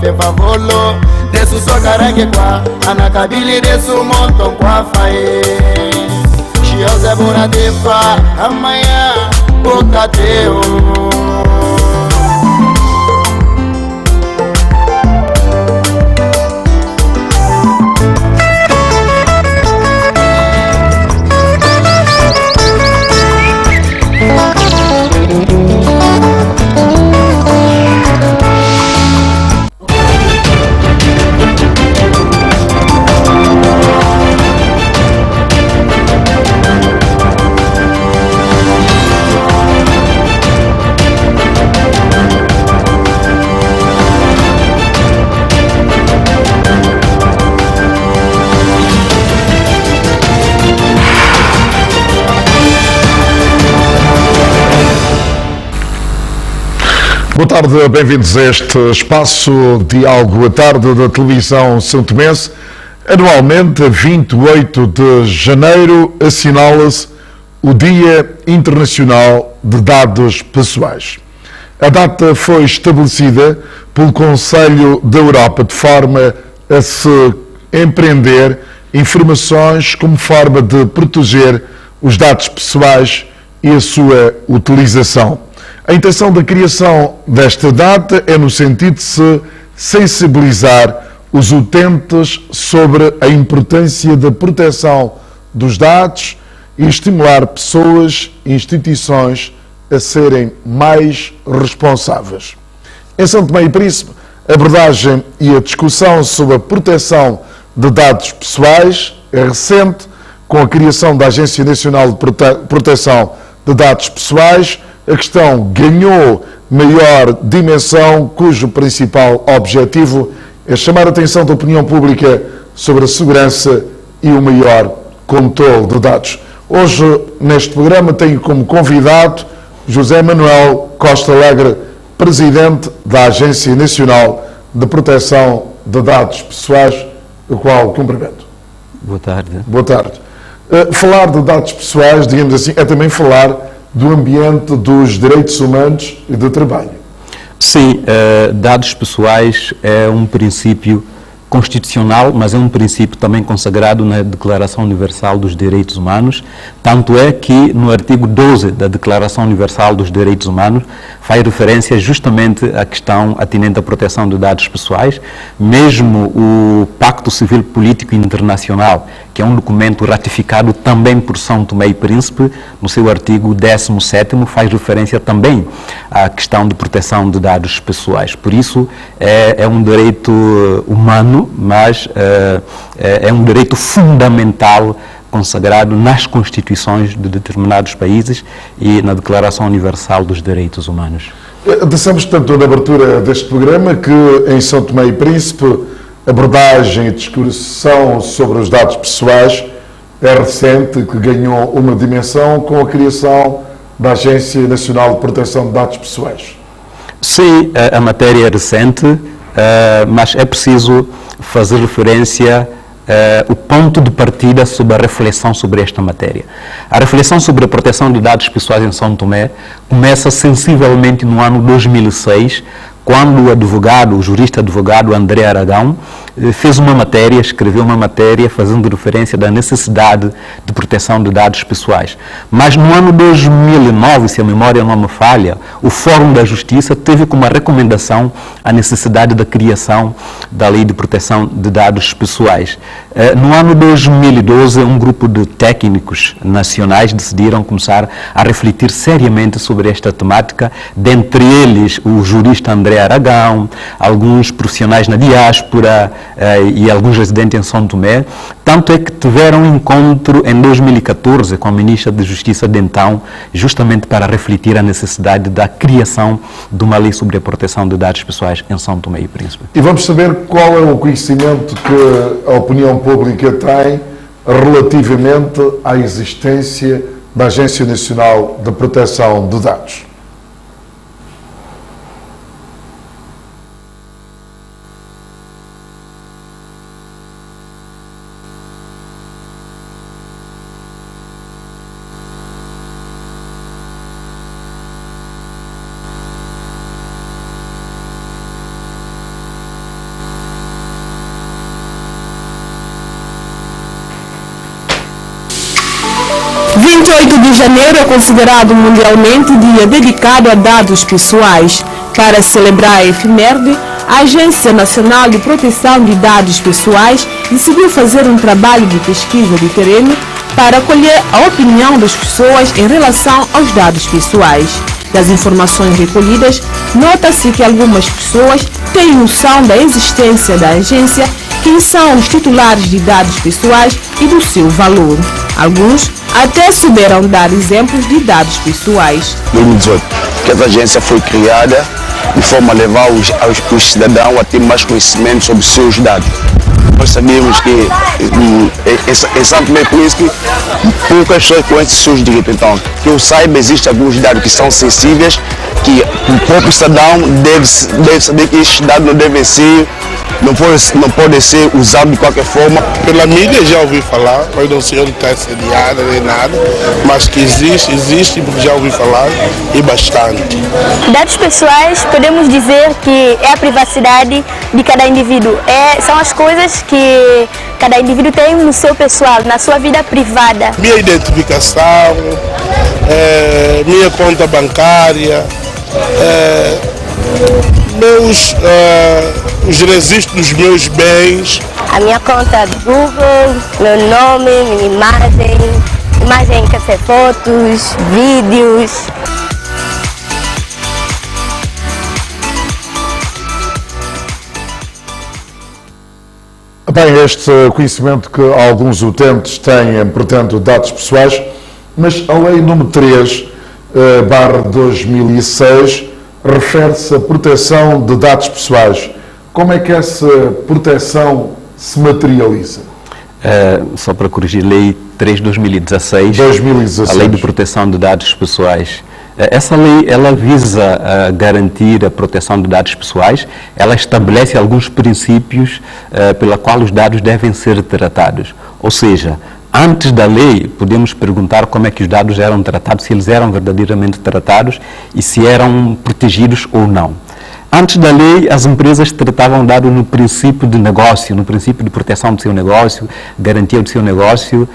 de favolo desu sokarange kwa anakabili desu moto kwa fae shioze buna defa amaya bokateo. Boa tarde, bem-vindos a este espaço Diálogo à Tarde da televisão São Tomense. Anualmente, a 28 de janeiro, assinala-se o Dia Internacional de Dados Pessoais. A data foi estabelecida pelo Conselho da Europa de forma a se empreender informações como forma de proteger os dados pessoais e a sua utilização. A intenção da criação desta data é no sentido de se sensibilizar os utentes sobre a importância da proteção dos dados e estimular pessoas e instituições a serem mais responsáveis. Em São Tomé e Príncipe, a abordagem e a discussão sobre a proteção de dados pessoais é recente, com a criação da Agência Nacional de Proteção de Dados Pessoais. A questão ganhou maior dimensão, cujo principal objetivo é chamar a atenção da opinião pública sobre a segurança e o maior controle de dados. Hoje, neste programa, tenho como convidado José Manuel Costa Alegre, Presidente da Agência Nacional de Proteção de Dados Pessoais, o qual cumprimento. Boa tarde. Boa tarde. Falar de dados pessoais, digamos assim, é também falar do ambiente dos direitos humanos e do trabalho. Sim, dados pessoais é um princípio constitucional, mas é um princípio também consagrado na Declaração Universal dos Direitos Humanos, tanto é que no artigo 12 da Declaração Universal dos Direitos Humanos faz referência justamente à questão atinente à proteção de dados pessoais. Mesmo o Pacto Civil Político Internacional, que é um documento ratificado também por São Tomé e Príncipe, no seu artigo 17º, faz referência também à questão de proteção de dados pessoais. Por isso, é um direito humano, mas é um direito fundamental consagrado nas constituições de determinados países e na Declaração Universal dos Direitos Humanos. Dissemos, portanto, na abertura deste programa que em São Tomé e Príncipe a abordagem e discussão sobre os dados pessoais é recente, que ganhou uma dimensão com a criação da Agência Nacional de Proteção de Dados Pessoais. Sim, a matéria é recente, mas é preciso fazer referência o ponto de partida sobre a reflexão sobre esta matéria. A reflexão sobre a proteção de dados pessoais em São Tomé começa sensivelmente no ano 2006, quando o jurista advogado André Aragão fez uma matéria, escreveu uma matéria fazendo referência da necessidade de proteção de dados pessoais. Mas no ano 2009, se a memória não me falha, o Fórum da Justiça teve como recomendação a necessidade da criação da Lei de Proteção de Dados Pessoais. No ano 2012, um grupo de técnicos nacionais decidiram começar a refletir seriamente sobre esta temática, dentre eles o jurista André Aragão, alguns profissionais na diáspora e alguns residentes em São Tomé, tanto é que tiveram um encontro em 2014 com a ministra de Justiça de então, justamente para refletir a necessidade da criação de uma lei sobre a proteção de dados pessoais em São Tomé e Príncipe. E vamos saber qual é o conhecimento que a opinião pública tem relativamente à existência da Agência Nacional de Proteção de Dados. 28 de janeiro é considerado mundialmente dia dedicado a dados pessoais. Para celebrar a efeméride, a Agência Nacional de Proteção de Dados Pessoais decidiu fazer um trabalho de pesquisa de terreno para colher a opinião das pessoas em relação aos dados pessoais. Das informações recolhidas, nota-se que algumas pessoas têm noção da existência da agência, quem são os titulares de dados pessoais e do seu valor. Alguns até souberam dar exemplos de dados pessoais. Em 2018, que essa agência foi criada de forma a levar os cidadãos a ter mais conhecimento sobre os seus dados. Nós sabemos que é exatamente por isso que poucas pessoas conhecem os seus direitos. Então, que eu saiba, existem alguns dados que são sensíveis, que o próprio cidadão deve saber que esses dados não podem ser usados de qualquer forma. Pela mídia já ouvi falar, mas não sei onde está sediada nem nada, mas que existe porque já ouvi falar e bastante. Dados pessoais, podemos dizer que é a privacidade de cada indivíduo. São as coisas que cada indivíduo tem no seu pessoal, na sua vida privada. Minha identificação, minha conta bancária, os registros dos meus bens. A minha conta do Google, meu nome, minha imagem quer ser fotos, vídeos. Bem, este conhecimento que alguns utentes têm, portanto, dados pessoais, mas a Lei número 3/2006 refere-se à proteção de dados pessoais. Como é que essa proteção se materializa? Só para corrigir, Lei 3/2016, a Lei de Proteção de Dados Pessoais. Essa lei, ela visa garantir a proteção de dados pessoais, ela estabelece alguns princípios pela qual os dados devem ser tratados. Ou seja, antes da lei, podemos perguntar como é que os dados eram tratados, se eles eram verdadeiramente tratados e se eram protegidos ou não. Antes da lei, as empresas tratavam dados no princípio de negócio, no princípio de proteção do seu negócio, garantia do seu negócio.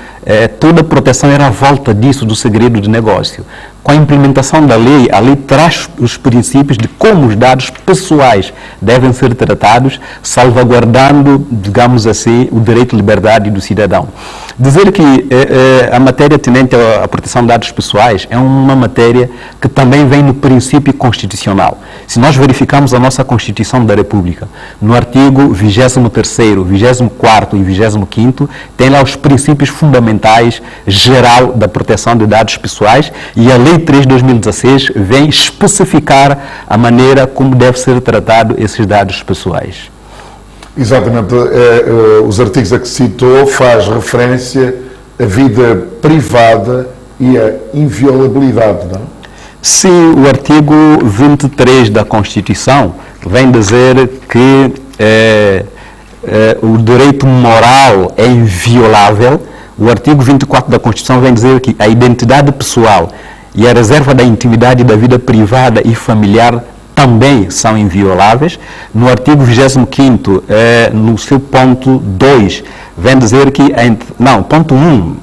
Toda a proteção era à volta disso, do segredo de negócio. Com a implementação da lei, a lei traz os princípios de como os dados pessoais devem ser tratados, salvaguardando, digamos assim, o direito de liberdade do cidadão. Dizer que a matéria tenente à proteção de dados pessoais é uma matéria que também vem no princípio constitucional. Se nós verificarmos a nossa Constituição da República, no artigo 23º, 24º e 25º, tem lá os princípios fundamentais geral da proteção de dados pessoais, e a Lei 3/2016 vem especificar a maneira como deve ser tratado esses dados pessoais. Exatamente. Os artigos a que citou faz referência à vida privada e à inviolabilidade, não? Sim, o artigo 23 da Constituição vem dizer que o direito moral é inviolável. O artigo 24 da Constituição vem dizer que a identidade pessoal e a reserva da intimidade da vida privada e familiar também são invioláveis. No artigo 25º, no seu ponto 2, vem dizer que, ponto 1,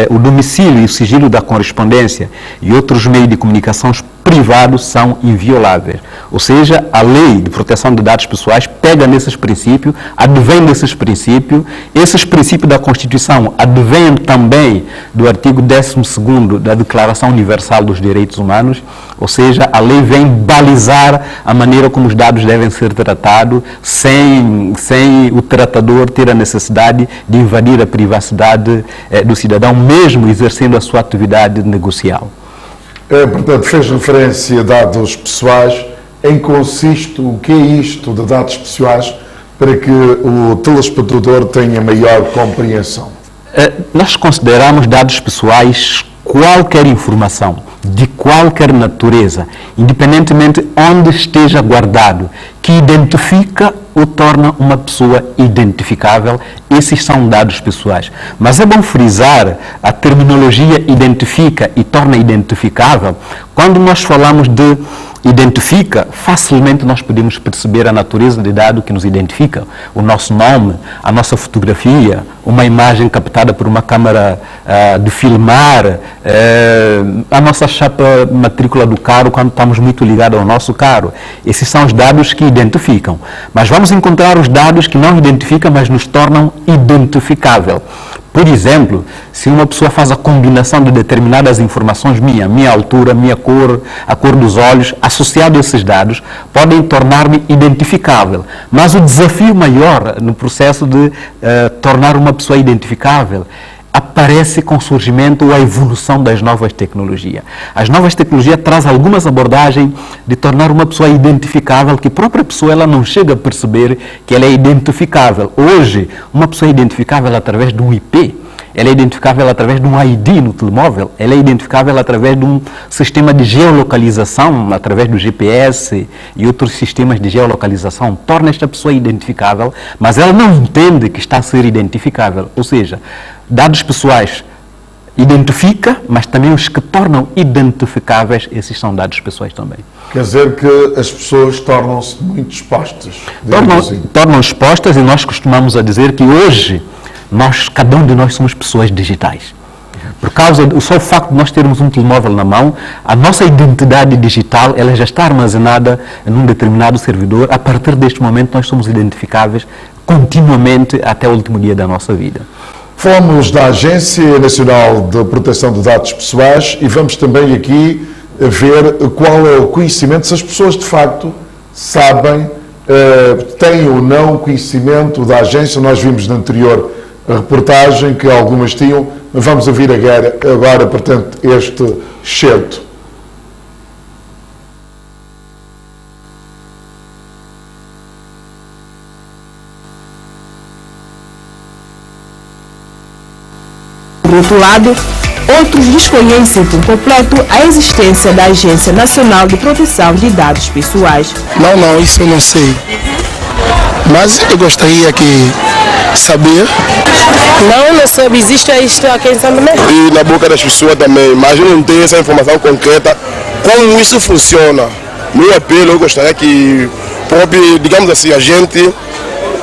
o domicílio e o sigilo da correspondência e outros meios de comunicação privados são invioláveis. Ou seja, a lei de proteção de dados pessoais pega nesses princípios, advém desses princípios. Esses princípios da Constituição advêm também do artigo 12º da Declaração Universal dos Direitos Humanos. Ou seja, a lei vem balizar a maneira como os dados devem ser tratados, sem o tratador ter a necessidade de invadir a privacidade do cidadão, mesmo exercendo a sua atividade negocial. Portanto, fez referência a dados pessoais. Em que consiste o que é isto de dados pessoais, para que o telespectador tenha maior compreensão? Nós consideramos dados pessoais qualquer informação, de qualquer natureza, independentemente onde esteja guardado, que identifica ou torna uma pessoa identificável. Esses são dados pessoais. Mas é bom frisar a terminologia identifica e torna identificável quando nós falamos de identifica, facilmente nós podemos perceber a natureza de dado que nos identifica. O nosso nome, a nossa fotografia, uma imagem captada por uma câmara de filmar, a nossa chapa matrícula do carro quando estamos muito ligados ao nosso carro. Esses são os dados que identificam. Mas vamos encontrar os dados que não identificam, mas nos tornam identificável. Por exemplo, se uma pessoa faz a combinação de determinadas informações minha altura, minha cor, a cor dos olhos, associado a esses dados, podem tornar-me identificável. Mas o desafio maior no processo de tornar uma pessoa identificável aparece com o surgimento ou a evolução das novas tecnologias. As novas tecnologias trazem algumas abordagens de tornar uma pessoa identificável, que a própria pessoa ela não chega a perceber que ela é identificável. Hoje, uma pessoa é identificável através de um IP, ela é identificável através de um ID no telemóvel, ela é identificável através de um sistema de geolocalização, através do GPS e outros sistemas de geolocalização, torna esta pessoa identificável, mas ela não entende que está a ser identificável. Ou seja, dados pessoais identifica, mas também os que tornam identificáveis, esses são dados pessoais também. Quer dizer que as pessoas tornam-se muito expostas. Tornam expostas, e nós costumamos a dizer que hoje cada um de nós somos pessoas digitais. Por causa do só o facto de nós termos um telemóvel na mão, a nossa identidade digital ela já está armazenada num determinado servidor. A partir deste momento nós somos identificáveis continuamente até o último dia da nossa vida. Falamos da Agência Nacional de Proteção de Dados Pessoais e vamos também aqui ver qual é o conhecimento, se as pessoas de facto sabem, têm ou não conhecimento da agência. Nós vimos na anterior reportagem que algumas tinham. Vamos ouvir agora, portanto, este excerto. Por outro lado, outros desconhecem por completo a existência da Agência Nacional de Proteção de Dados Pessoais. Não, isso eu não sei. Mas eu gostaria de saber. Não sabe, existe isto aqui em São Tomé? E na boca das pessoas também, mas eu não tenho essa informação concreta, como isso funciona. Meu apelo, eu gostaria que, digamos assim, a gente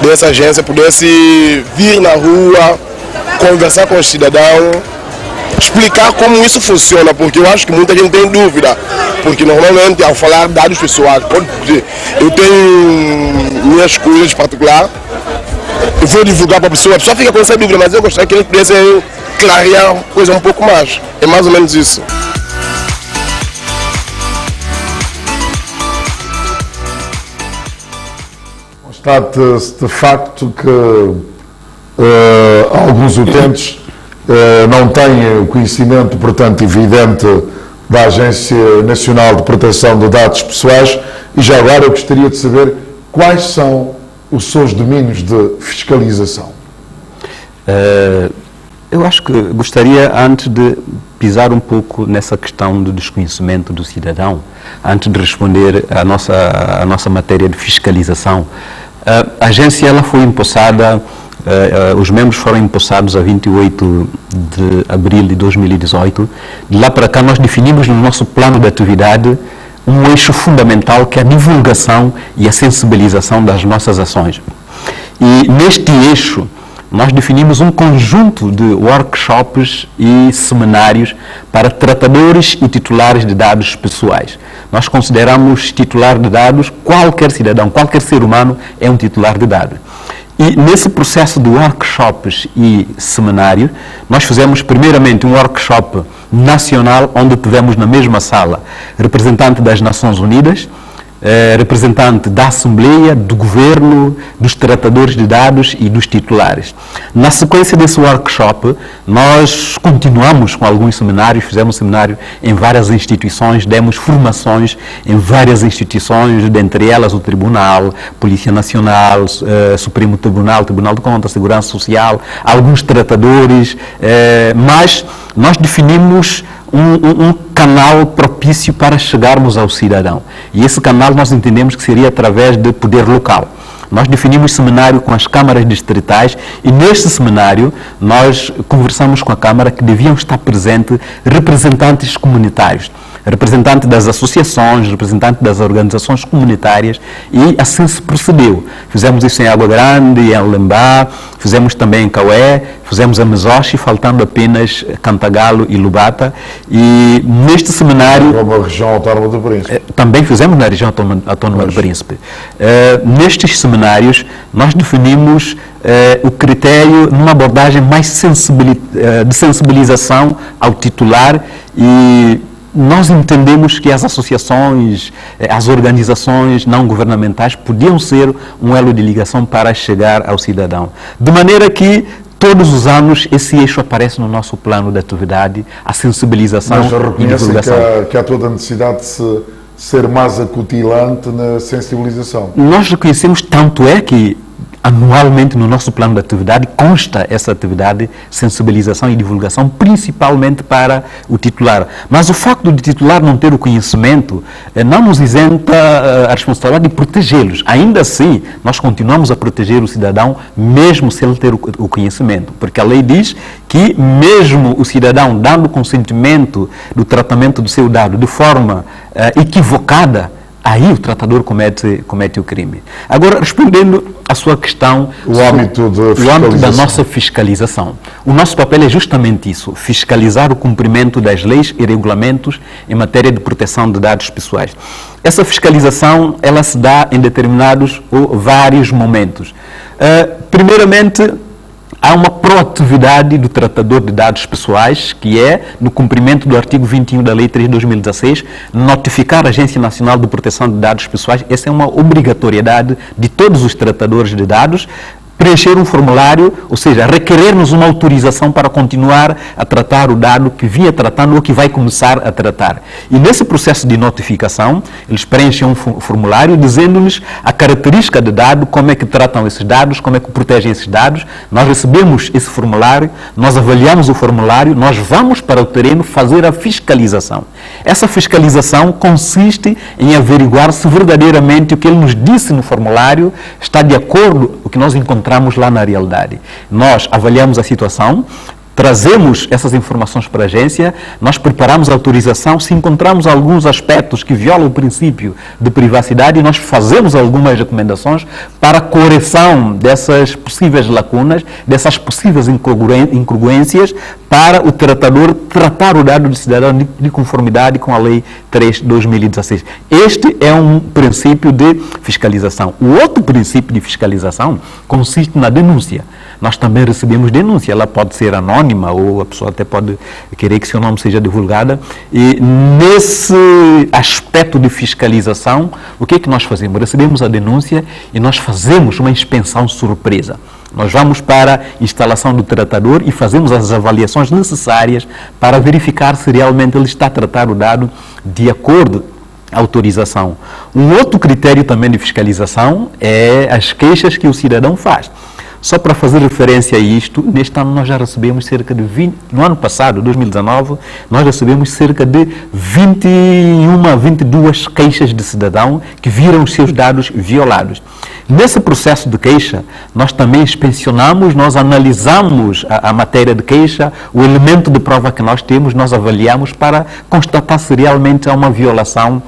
dessa agência pudesse vir na rua, conversar com os cidadãos, explicar como isso funciona, porque eu acho que muita gente tem dúvida, porque normalmente ao falar dados pessoais, eu tenho minhas coisas particulares, eu vou divulgar para a pessoa fica com essa dúvida, mas eu gostaria que eles pudessem clarear coisa um pouco mais, é mais ou menos isso. Constate-se de facto que alguns utentes não têm o conhecimento, portanto, evidente da Agência Nacional de Proteção de Dados Pessoais. E já agora eu gostaria de saber quais são os seus domínios de fiscalização. Eu acho que gostaria, antes de pisar um pouco nessa questão do desconhecimento do cidadão, antes de responder à nossa matéria de fiscalização, a agência ela foi empossada. Os membros foram empossados a 28 de abril de 2018. De lá para cá nós definimos no nosso plano de atividade um eixo fundamental, que é a divulgação e a sensibilização das nossas ações. E neste eixo nós definimos um conjunto de workshops e seminários para tratadores e titulares de dados pessoais. Nós consideramos titular de dados qualquer cidadão, qualquer ser humano é um titular de dados. E nesse processo de workshops e seminários, nós fizemos primeiramente um workshop nacional, onde tivemos na mesma sala representante das Nações Unidas, representante da Assembleia, do Governo, dos tratadores de dados e dos titulares. Na sequência desse workshop, nós continuamos com alguns seminários, fizemos seminário em várias instituições, demos formações em várias instituições, dentre elas o Tribunal, Polícia Nacional, Supremo Tribunal, Tribunal de Contas, Segurança Social, alguns tratadores, mas nós definimos um canal propício para chegarmos ao cidadão. E esse canal nós entendemos que seria através de poder local. Nós definimos seminário com as câmaras distritais e neste seminário nós conversamos com a Câmara que deviam estar presentes representantes comunitários. representante das associações, representante das organizações comunitárias, e assim se procedeu. Fizemos isso em Água Grande, em Alembá, fizemos também em Caué, fizemos a Mesoche, faltando apenas Cantagalo e Lubata, e neste seminário... Como a região autónoma do Príncipe. Também fizemos na região autónoma do Príncipe. Nestes seminários, nós definimos o critério numa abordagem mais de sensibilização ao titular, e nós entendemos que as associações, as organizações não governamentais podiam ser um elo de ligação para chegar ao cidadão. De maneira que todos os anos esse eixo aparece no nosso plano de atividade, a sensibilização e divulgação. Que há toda a necessidade de ser mais acutilante na sensibilização. Nós reconhecemos, tanto é que anualmente no nosso plano de atividade consta essa atividade, sensibilização e divulgação, principalmente para o titular. Mas o facto de titular não ter o conhecimento não nos isenta a responsabilidade de protegê-los. Ainda assim, nós continuamos a proteger o cidadão, mesmo se ele ter o conhecimento. Porque a lei diz que mesmo o cidadão dando consentimento do tratamento do seu dado de forma equivocada, aí o tratador comete o crime. Agora, respondendo à sua questão, o âmbito da nossa fiscalização. O nosso papel é justamente isso, fiscalizar o cumprimento das leis e regulamentos em matéria de proteção de dados pessoais. Essa fiscalização, ela se dá em determinados ou vários momentos. Primeiramente, há uma proatividade do tratador de dados pessoais, que é, no cumprimento do artigo 21 da Lei 3 de 2016, notificar a Agência Nacional de Proteção de Dados Pessoais. Essa é uma obrigatoriedade de todos os tratadores de dados, preencher um formulário, ou seja, requerer-nos uma autorização para continuar a tratar o dado que vinha tratando ou que vai começar a tratar. E nesse processo de notificação, eles preenchem um formulário dizendo-nos a característica do dado, como é que tratam esses dados, como é que protegem esses dados. Nós recebemos esse formulário, nós avaliamos o formulário, nós vamos para o terreno fazer a fiscalização. Essa fiscalização consiste em averiguar se verdadeiramente o que ele nos disse no formulário está de acordo com o que nós encontramos lá na realidade. Nós avaliamos a situação, trazemos essas informações para a agência, nós preparamos a autorização, se encontramos alguns aspectos que violam o princípio de privacidade, nós fazemos algumas recomendações para a correção dessas possíveis lacunas, dessas possíveis incongruências, para o tratador tratar o dado do cidadão de conformidade com a Lei 3 de 2016. Este é um princípio de fiscalização. O outro princípio de fiscalização consiste na denúncia. Nós também recebemos denúncia, ela pode ser anônima ou a pessoa até pode querer que seu nome seja divulgado. E nesse aspecto de fiscalização, o que é que nós fazemos? Recebemos a denúncia e nós fazemos uma inspeção surpresa. Nós vamos para a instalação do tratador e fazemos as avaliações necessárias para verificar se realmente ele está a tratar o dado de acordo à autorização. Um outro critério também de fiscalização é as queixas que o cidadão faz. Só para fazer referência a isto, neste ano nós já recebemos cerca de 20, no ano passado, 2019, nós recebemos cerca de 22 queixas de cidadão que viram os seus dados violados. Nesse processo de queixa, nós também inspecionamos, nós analisamos a matéria de queixa, o elemento de prova que nós temos, nós avaliamos para constatar se realmente há uma violação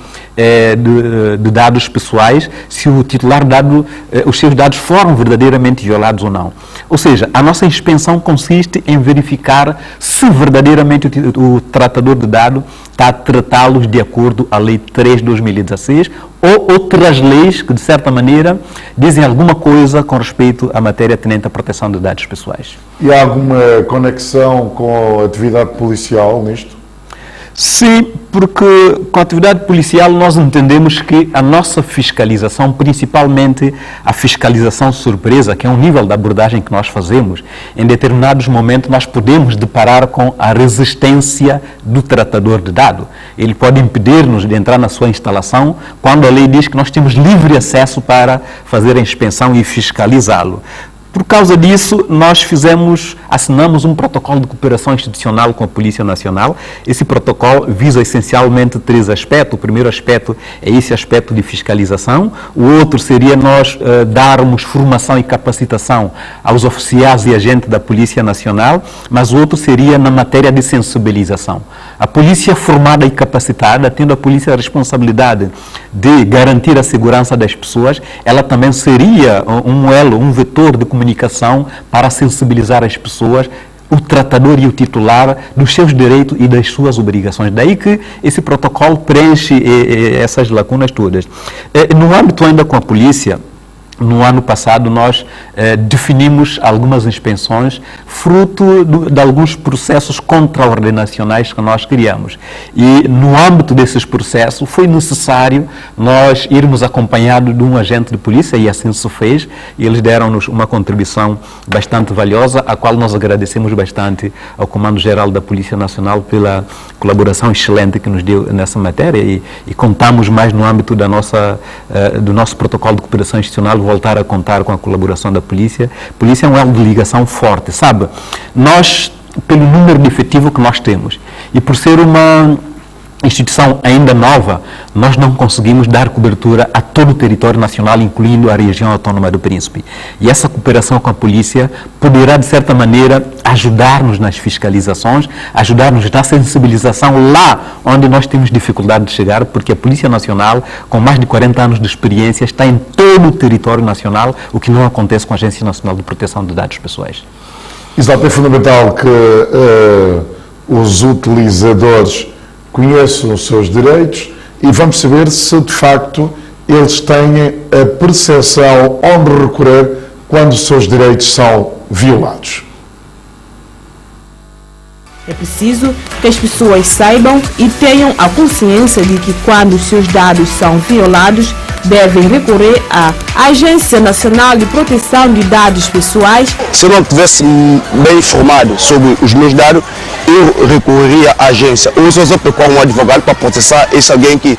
de dados pessoais, se o titular dado, os seus dados foram verdadeiramente violados ou não. Ou seja, a nossa inspeção consiste em verificar se verdadeiramente o tratador de dados está a tratá-los de acordo à Lei 3 de 2016 ou outras leis que, de certa maneira, dizem alguma coisa com respeito à matéria tenente à proteção de dados pessoais. E há alguma conexão com a atividade policial nisto? Sim, porque com a atividade policial nós entendemos que a nossa fiscalização, principalmente a fiscalização surpresa, que é um nível da abordagem que nós fazemos, em determinados momentos nós podemos deparar com a resistência do tratador de dado. Ele pode impedir-nos de entrar na sua instalação quando a lei diz que nós temos livre acesso para fazer a inspeção e fiscalizá-lo. Por causa disso, nós assinamos um protocolo de cooperação institucional com a Polícia Nacional. Esse protocolo visa essencialmente 3 aspectos. O primeiro aspecto é esse aspecto de fiscalização. O outro seria nós darmos formação e capacitação aos oficiais e agentes da Polícia Nacional, mas o outro seria na matéria de sensibilização. A polícia formada e capacitada, tendo a polícia a responsabilidade de garantir a segurança das pessoas, ela também seria um elo, um vetor de comunicação para sensibilizar as pessoas, o tratador e o titular dos seus direitos e das suas obrigações. Daí que esse protocolo preenche essas lacunas todas. No âmbito ainda com a polícia, no ano passado nós definimos algumas inspeções fruto de alguns processos contraordenacionais que nós criamos. E no âmbito desses processos foi necessário nós irmos acompanhados de um agente de polícia, e assim se fez, e eles deram-nos uma contribuição bastante valiosa, a qual nós agradecemos bastante ao Comando-Geral da Polícia Nacional pela colaboração excelente que nos deu nessa matéria, e contamos mais no âmbito do nosso protocolo de cooperação institucional voltar a contar com a colaboração da polícia. A polícia é um elo de ligação forte, sabe? Nós, pelo número de efetivo que nós temos, e por ser uma instituição ainda nova, nós não conseguimos dar cobertura a todo o território nacional, incluindo a região autónoma do Príncipe. E essa cooperação com a polícia poderá, de certa maneira, ajudar-nos nas fiscalizações, ajudar-nos na sensibilização lá onde nós temos dificuldade de chegar, porque a Polícia Nacional, com mais de 40 anos de experiência, está em todo o território nacional, o que não acontece com a Agência Nacional de Proteção de Dados Pessoais. Exato, é fundamental que os utilizadores conheçam os seus direitos e vamos saber se de facto eles têm a percepção onde recorrer quando os seus direitos são violados. É preciso que as pessoas saibam e tenham a consciência de que quando os seus dados são violados, devem recorrer à Agência Nacional de Proteção de Dados Pessoais. Se eu não estivesse bem informado sobre os meus dados, eu recorreria à agência. Ou se eu procurar um advogado para processar esse alguém que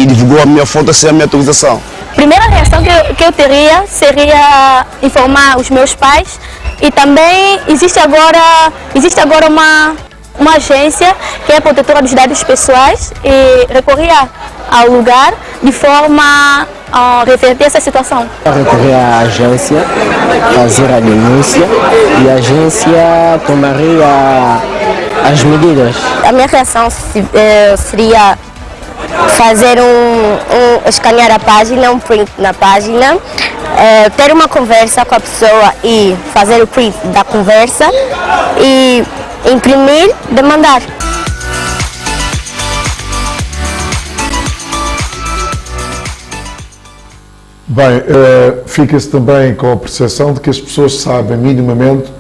divulgou a minha fonte sem a minha autorização. A primeira reação que eu teria seria informar os meus pais, e também existe agora uma agência que é protetora dos dados pessoais, e recorrer ao lugar de forma a reverter essa situação. Recorrer à agência, fazer a denúncia, e a agência tomaria as medidas. A minha reação seria fazer escanear a página, um print na página, ter uma conversa com a pessoa e fazer o print da conversa e imprimir, demandar. Bem, fica-se também com a percepção de que as pessoas sabem minimamente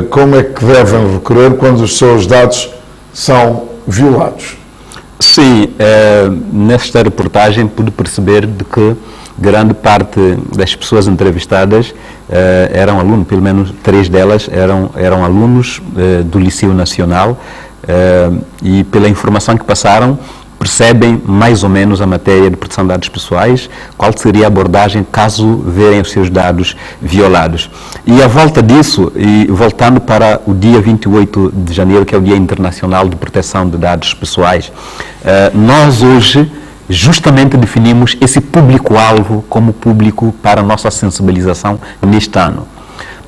como é que devem recorrer quando os seus dados são violados. Sim, nesta reportagem pude perceber de que grande parte das pessoas entrevistadas eram alunos, pelo menos 3 delas eram alunos do Liceu Nacional, e pela informação que passaram, percebem mais ou menos a matéria de proteção de dados pessoais, qual seria a abordagem caso verem os seus dados violados. E à volta disso, e voltando para o dia 28 de janeiro, que é o Dia Internacional de Proteção de Dados Pessoais, nós hoje justamente definimos esse público-alvo como público para a nossa sensibilização neste ano.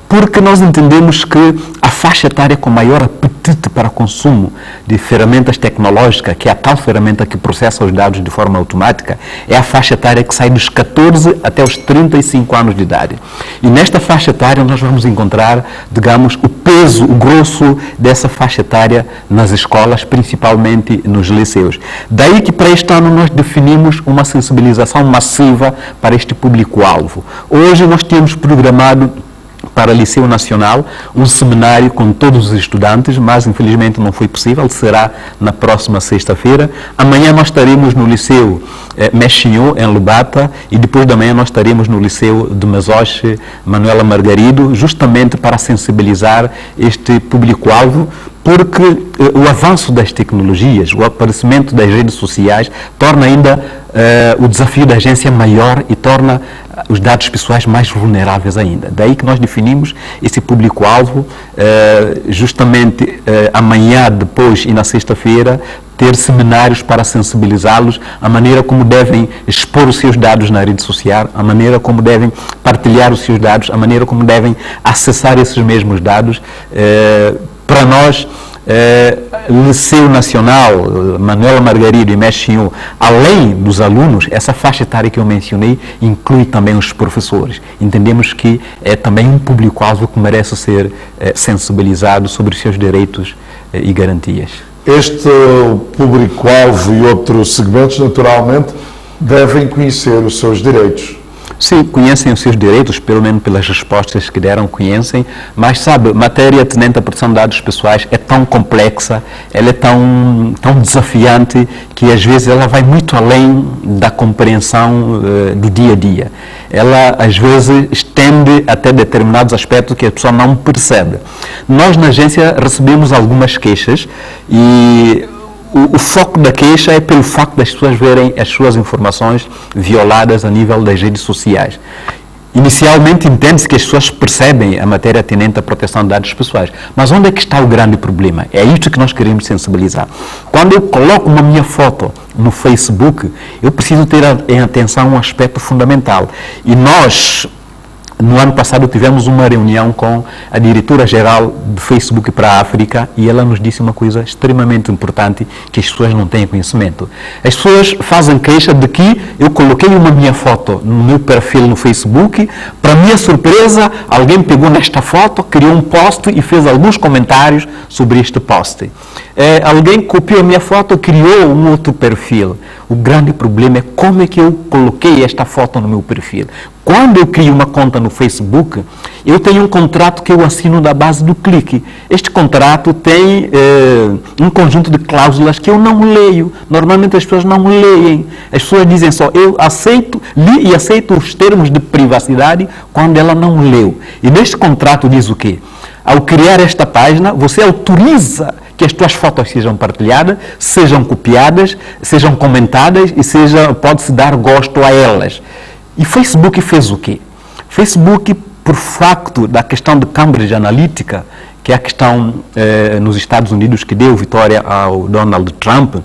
Porque nós entendemos que a faixa etária com maior apetite para consumo de ferramentas tecnológicas, que é a tal ferramenta que processa os dados de forma automática, é a faixa etária que sai dos 14 até os 35 anos de idade. E nesta faixa etária nós vamos encontrar, digamos, o peso, o grosso dessa faixa etária nas escolas, principalmente nos liceus. Daí que para este ano nós definimos uma sensibilização massiva para este público-alvo. Hoje nós temos programado para o Liceu Nacional um seminário com todos os estudantes, mas infelizmente não foi possível, será na próxima sexta-feira. Amanhã nós estaremos no Liceu Mexinho, em Lubata, e depois da manhã nós estaremos no Liceu de Mazoche, Manuela Margarido, justamente para sensibilizar este público-alvo, porque o avanço das tecnologias, o aparecimento das redes sociais, torna ainda o desafio da agência maior e torna os dados pessoais mais vulneráveis ainda. Daí que nós definimos esse público-alvo, justamente amanhã, depois e na sexta-feira, ter seminários para sensibilizá-los à maneira como devem expor os seus dados na rede social, à maneira como devem partilhar os seus dados, à maneira como devem acessar esses mesmos dados. Para nós, Liceu Nacional, Manuela Margarido e Mestre, além dos alunos, essa faixa etária que eu mencionei inclui também os professores. Entendemos que é também um público-alvo que merece ser sensibilizado sobre os seus direitos e garantias. Este público-alvo e outros segmentos, naturalmente, devem conhecer os seus direitos. Sim, conhecem os seus direitos, pelo menos pelas respostas que deram, conhecem, mas sabe, matéria tenente à proteção de dados pessoais é tão complexa, ela é tão desafiante, que às vezes ela vai muito além da compreensão do dia a dia. Ela às vezes estende até determinados aspectos que a pessoa não percebe. Nós na agência recebemos algumas queixas e o foco da queixa é pelo facto das pessoas verem as suas informações violadas a nível das redes sociais. Inicialmente entende-se que as pessoas percebem a matéria tenente à proteção de dados pessoais. Mas onde é que está o grande problema? É isto que nós queremos sensibilizar. Quando eu coloco uma minha foto no Facebook, eu preciso ter em atenção um aspecto fundamental. E nós, no ano passado, tivemos uma reunião com a diretora-geral do Facebook para a África e ela nos disse uma coisa extremamente importante que as pessoas não têm conhecimento. As pessoas fazem queixa de que eu coloquei uma minha foto no meu perfil no Facebook, para minha surpresa, alguém pegou nesta foto, criou um post e fez alguns comentários sobre este post. Alguém copiou a minha foto, criou um outro perfil. O grande problema é como é que eu coloquei esta foto no meu perfil. Quando eu crio uma conta no Facebook, eu tenho um contrato que eu assino da base do clique. Este contrato tem um conjunto de cláusulas que eu não leio. Normalmente as pessoas não leem. As pessoas dizem só, eu aceito, li e aceito os termos de privacidade quando ela não leu. E neste contrato diz o quê? Ao criar esta página, você autoriza que as tuas fotos sejam partilhadas, sejam copiadas, sejam comentadas e pode-se dar gosto a elas. E Facebook fez o quê? Facebook, por facto da questão de Cambridge Analytica, que é a questão nos Estados Unidos que deu vitória ao Donald Trump,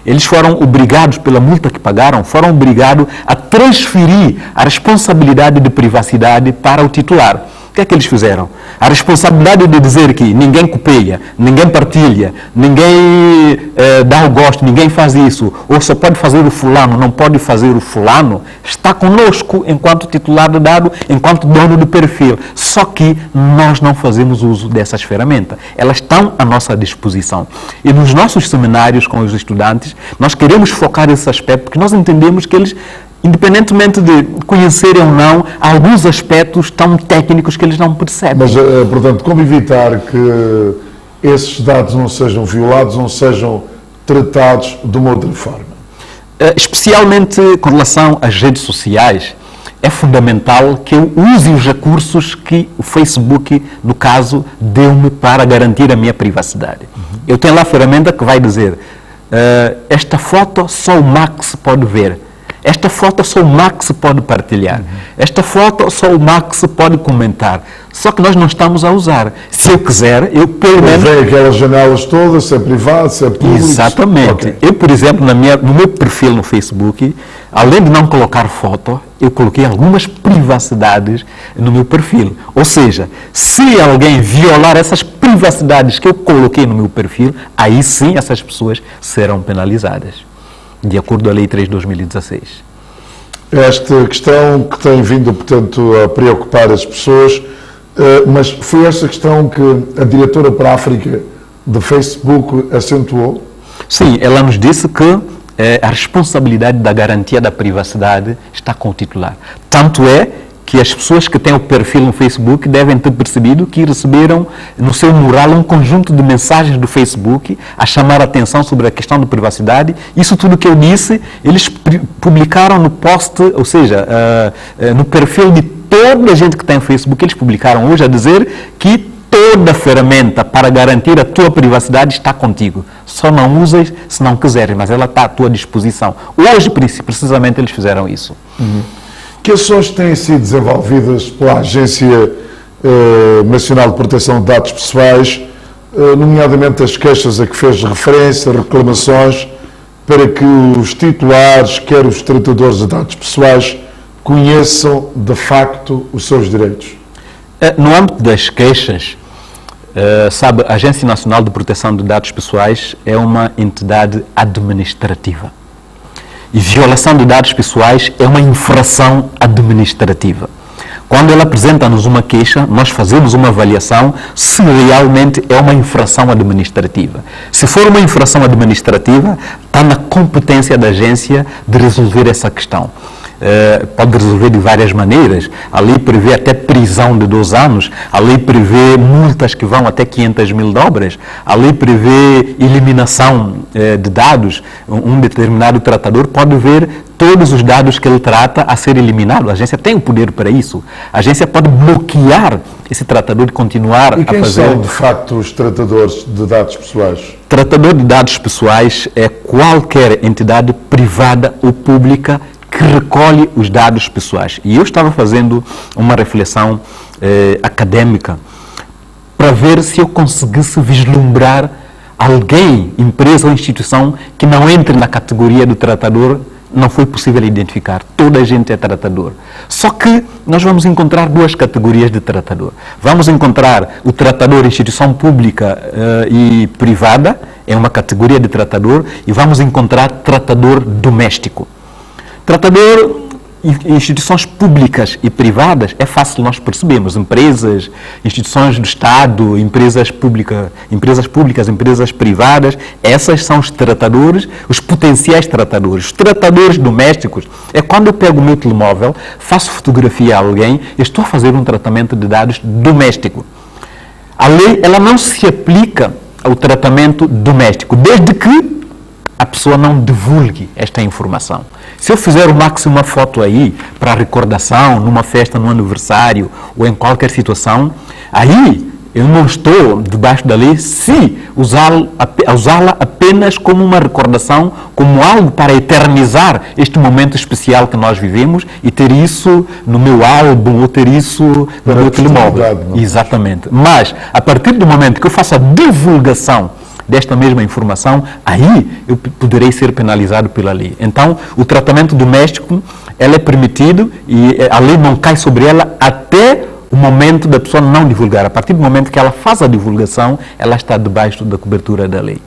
eles foram obrigados, pela multa que pagaram, foram obrigados a transferir a responsabilidade de privacidade para o titular. O que é que eles fizeram? A responsabilidade de dizer que ninguém copia, ninguém partilha, ninguém dá o gosto, ninguém faz isso, ou só pode fazer o fulano, não pode fazer o fulano, está conosco enquanto titular de dado, enquanto dono do perfil. Só que nós não fazemos uso dessas ferramentas. Elas estão à nossa disposição. E nos nossos seminários com os estudantes, nós queremos focar esse aspecto, porque nós entendemos que eles, independentemente de conhecerem ou não, há alguns aspectos tão técnicos que eles não percebem. Mas, portanto, como evitar que esses dados não sejam violados, não sejam tratados de uma outra forma? Especialmente com relação às redes sociais, é fundamental que eu use os recursos que o Facebook, no caso, deu-me para garantir a minha privacidade. Eu tenho lá a ferramenta que vai dizer, esta foto só o Max pode ver. Esta foto só o Max pode partilhar. Esta foto só o Max pode comentar. Só que nós não estamos a usar. Se eu quiser, eu pelo menos... Vê aquelas janelas todas, se é privado, se é público... Exatamente. Okay. Eu, por exemplo, no meu perfil no Facebook, além de não colocar foto, eu coloquei algumas privacidades no meu perfil. Ou seja, se alguém violar essas privacidades que eu coloquei no meu perfil, aí sim essas pessoas serão penalizadas, de acordo com a Lei 3 de 2016. Esta questão que tem vindo, portanto, a preocupar as pessoas, mas foi esta questão que a diretora para a África do Facebook acentuou? Sim, ela nos disse que a responsabilidade da garantia da privacidade está com o titular. Tanto é que as pessoas que têm o perfil no Facebook devem ter percebido que receberam no seu mural um conjunto de mensagens do Facebook a chamar a atenção sobre a questão de privacidade. Isso tudo que eu disse, eles publicaram no post, ou seja, no perfil de toda a gente que tem Facebook, eles publicaram hoje a dizer que toda a ferramenta para garantir a tua privacidade está contigo. Só não usas se não quiseres, mas ela está à tua disposição. Hoje, precisamente, eles fizeram isso. Que ações têm sido desenvolvidas pela Agência Nacional de Proteção de Dados Pessoais, nomeadamente as queixas a que fez referência, reclamações, para que os titulares, quer os tratadores de dados pessoais, conheçam de facto os seus direitos? No âmbito das queixas, sabe, a Agência Nacional de Proteção de Dados Pessoais é uma entidade administrativa. E violação de dados pessoais é uma infração administrativa. Quando ela apresenta-nos uma queixa, nós fazemos uma avaliação se realmente é uma infração administrativa. Se for uma infração administrativa, está na competência da agência de resolver essa questão. Pode resolver de várias maneiras. A lei prevê até prisão de 2 anos, a lei prevê multas que vão até 500 mil dobras, a lei prevê eliminação de dados. Um determinado tratador pode ver todos os dados que ele trata a ser eliminado. A agência tem o poder para isso. A agência pode bloquear esse tratador e continuar a fazer... E quem são, de facto, os tratadores de dados pessoais? Tratador de dados pessoais é qualquer entidade privada ou pública que recolhe os dados pessoais. E eu estava fazendo uma reflexão acadêmica para ver se eu conseguisse vislumbrar alguém, empresa ou instituição que não entre na categoria do tratador. Não foi possível identificar. Toda a gente é tratador. Só que nós vamos encontrar 2 categorias de tratador. Vamos encontrar o tratador instituição pública e privada, é uma categoria de tratador, e vamos encontrar tratador doméstico. Tratador instituições públicas e privadas, é fácil nós percebermos. Empresas, instituições do Estado, empresas públicas, empresas privadas, essas são os tratadores, os potenciais tratadores. Os tratadores domésticos é quando eu pego o meu telemóvel, faço fotografia a alguém, eu estou a fazer um tratamento de dados doméstico. A lei, ela não se aplica ao tratamento doméstico, desde que a pessoa não divulgue esta informação. Se eu fizer o máximo uma foto aí, para recordação, numa festa, num aniversário, ou em qualquer situação, aí eu não estou debaixo da lei se usá-la apenas como uma recordação, como algo para eternizar este momento especial que nós vivemos e ter isso no meu álbum ou ter isso no meu telemóvel. Exatamente. Mas, a partir do momento que eu faço a divulgação desta mesma informação, aí eu poderei ser penalizado pela lei. Então, o tratamento doméstico, ela é permitido e a lei não cai sobre ela até o momento da pessoa não divulgar. A partir do momento que ela faz a divulgação, ela está debaixo da cobertura da lei.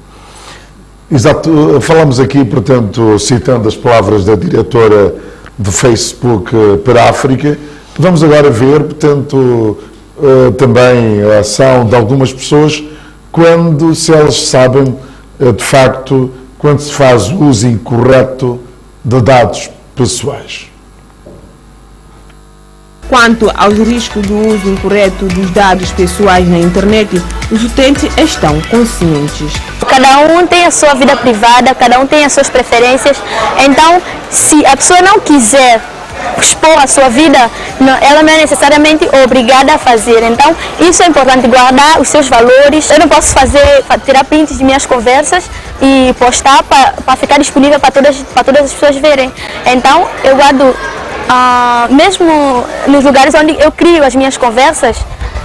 Exato. Falamos aqui, portanto, citando as palavras da diretora do Facebook para a África. Vamos agora ver, portanto, também a ação de algumas pessoas quando, se elas sabem, de facto, quando se faz uso incorreto de dados pessoais. Quanto aos riscos do uso incorreto dos dados pessoais na internet, os utentes estão conscientes. Cada um tem a sua vida privada, cada um tem as suas preferências, então se a pessoa não quiser expor a sua vida, ela não é necessariamente obrigada a fazer. Então, isso é importante, guardar os seus valores. Eu não posso tirar prints de minhas conversas e postar para ficar disponível para todas as pessoas verem. Então, eu guardo, mesmo nos lugares onde eu crio as minhas conversas,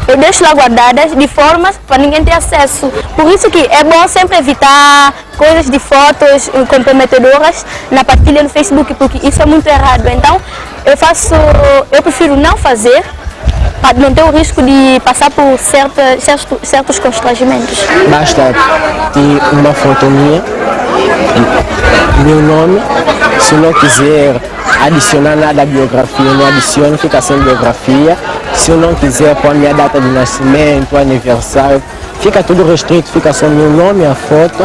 eu deixo lá guardadas de forma para ninguém ter acesso. Por isso que é bom sempre evitar coisas de fotos comprometedoras na partilha no Facebook, porque isso é muito errado. Então, eu prefiro não fazer, para não ter o risco de passar por certos constrangimentos. Basta ter uma foto minha, meu nome, se não quiser adicionar nada à biografia, não adiciono, fica sem biografia. Se eu não quiser pôr a minha data de nascimento, aniversário, fica tudo restrito, fica só meu nome, a foto,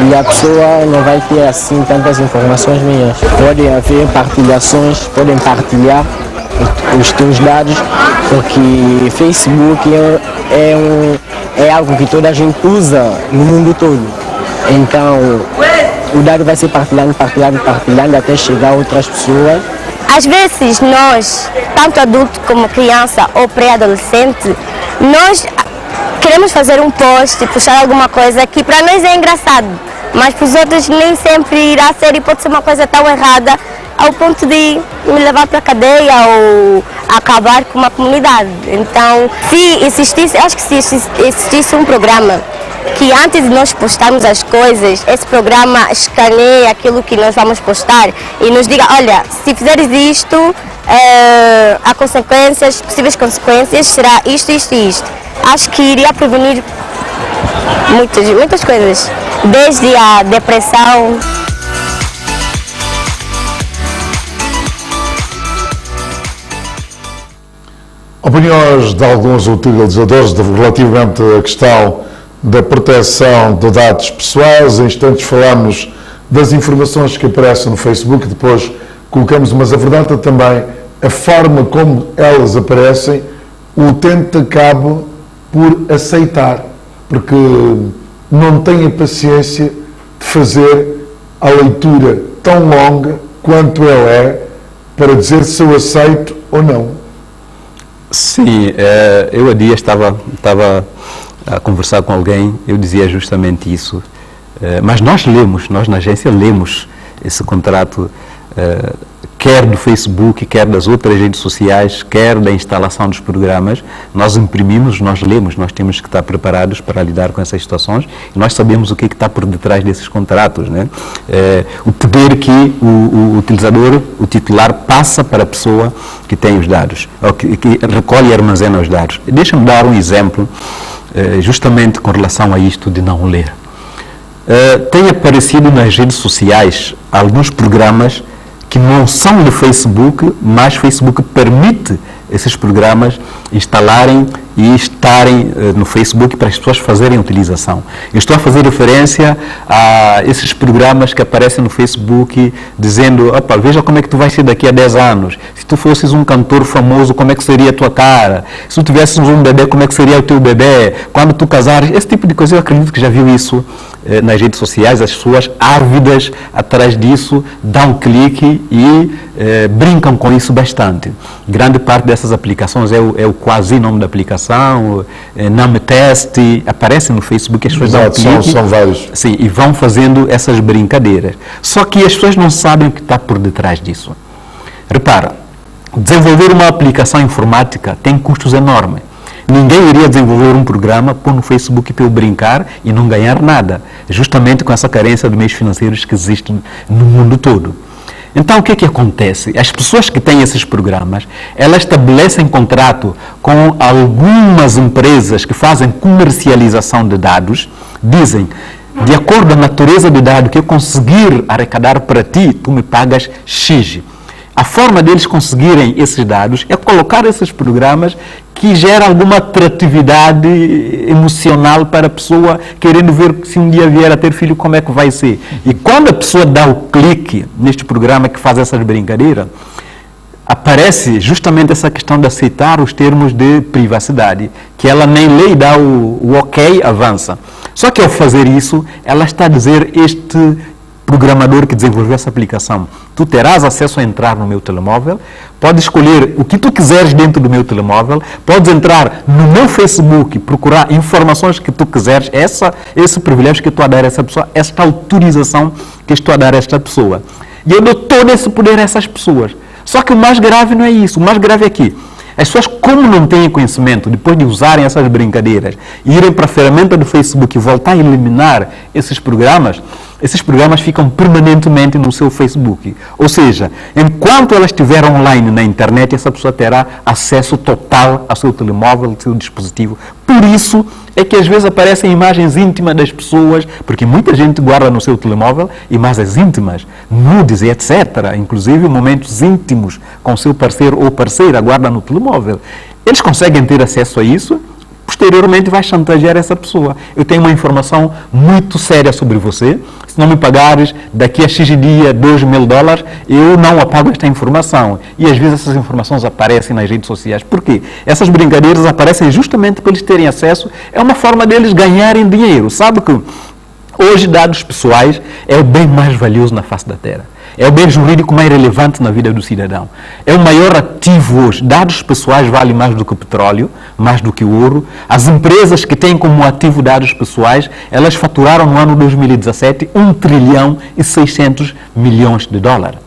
e a pessoa não vai ter assim tantas informações minhas. Podem haver partilhações, podem partilhar os teus dados, porque Facebook é algo que toda a gente usa no mundo todo. Então, o dado vai ser partilhando até chegar a outras pessoas. Às vezes nós, tanto adulto como criança ou pré-adolescente, nós queremos fazer um post, puxar alguma coisa que para nós é engraçado, mas para os outros nem sempre irá ser e pode ser uma coisa tão errada ao ponto de me levar para a cadeia ou acabar com uma comunidade. Então, se existisse, acho que se existisse um programa que antes de nós postarmos as coisas, esse programa escaneie aquilo que nós vamos postar e nos diga, olha, se fizeres isto, há consequências, possíveis consequências, será isto, isto e isto. Acho que iria prevenir muitas coisas, desde a depressão. Opiniões de alguns utilizadores relativamente à questão da proteção de dados pessoais. Em instantes falamos das informações que aparecem no Facebook, depois colocamos, mas a verdade é também a forma como elas aparecem, o utente acaba por aceitar, porque não tem a paciência de fazer a leitura tão longa quanto ela é para dizer se eu aceito ou não. Sim, eu há dias estava a conversar com alguém, eu dizia justamente isso, mas nós na agência lemos esse contrato, quer do Facebook, quer das outras redes sociais, quer da instalação dos programas, nós imprimimos, nós lemos, nós temos que estar preparados para lidar com essas situações e nós sabemos o que está por detrás desses contratos, né? O poder que o utilizador, o titular, passa para a pessoa que tem os dados, ou que recolhe e armazena os dados. Deixa-me dar um exemplo, justamente com relação a isto de não ler. Tem aparecido nas redes sociais alguns programas que não são do Facebook, mas o Facebook permite esses programas instalarem e estarem no Facebook para as pessoas fazerem utilização. Eu estou a fazer referência a esses programas que aparecem no Facebook dizendo, opa, veja como é que tu vais ser daqui a 10 anos. Se tu fosses um cantor famoso, como é que seria a tua cara? Se tu tivesses um bebê, como é que seria o teu bebê? Quando tu casares, esse tipo de coisa, eu acredito que já viu isso nas redes sociais, as pessoas ávidas atrás disso, dão clique e brincam com isso bastante. Grande parte dessas aplicações é o quase nome da aplicação, nome teste, aparece no Facebook, as pessoas dão clique. São vários. Sim, e vão fazendo essas brincadeiras. Só que as pessoas não sabem o que está por detrás disso. Repara, desenvolver uma aplicação informática tem custos enormes. Ninguém iria desenvolver um programa, pôr no Facebook para eu brincar e não ganhar nada, justamente com essa carência de meios financeiros que existe no mundo todo. Então, o que é que acontece? As pessoas que têm esses programas, elas estabelecem contrato com algumas empresas que fazem comercialização de dados, dizem, de acordo com a natureza do dado que eu conseguir arrecadar para ti, tu me pagas X. A forma deles conseguirem esses dados é colocar esses programas que geram alguma atratividade emocional para a pessoa, querendo ver se um dia vier a ter filho, como é que vai ser. E quando a pessoa dá o clique neste programa que faz essas brincadeiras, aparece justamente essa questão de aceitar os termos de privacidade, que ela nem lê e dá o ok, avança. Só que ao fazer isso, ela está a dizer este programador que desenvolveu essa aplicação, tu terás acesso a entrar no meu telemóvel, podes escolher o que tu quiseres dentro do meu telemóvel, podes entrar no meu Facebook, procurar informações que tu quiseres, esse privilégio que estou a dar a essa pessoa, esta autorização que estou a dar a esta pessoa. E eu dou todo esse poder a essas pessoas. Só que o mais grave não é isso, o mais grave é que as pessoas, como não têm conhecimento, depois de usarem essas brincadeiras, irem para a ferramenta do Facebook e voltar a eliminar esses programas ficam permanentemente no seu Facebook. Ou seja, enquanto ela estiver online na internet, essa pessoa terá acesso total ao seu telemóvel, ao seu dispositivo. Por isso é que às vezes aparecem imagens íntimas das pessoas, porque muita gente guarda no seu telemóvel imagens íntimas, nudes e etc. Inclusive momentos íntimos com seu parceiro ou parceira, guarda no telemóvel. Eles conseguem ter acesso a isso, posteriormente vai chantagear essa pessoa. Eu tenho uma informação muito séria sobre você, se não me pagares daqui a X dia $2.000, eu não apago esta informação. E às vezes essas informações aparecem nas redes sociais. Por quê? Essas brincadeiras aparecem justamente para eles terem acesso, é uma forma deles ganharem dinheiro. Sabe que hoje dados pessoais é o bem mais valioso na face da Terra. É o bem jurídico mais relevante na vida do cidadão. É o maior ativo hoje. Dados pessoais valem mais do que o petróleo, mais do que o ouro. As empresas que têm como ativo dados pessoais, elas faturaram no ano 2017 1 trilhão e 600 milhões de dólares.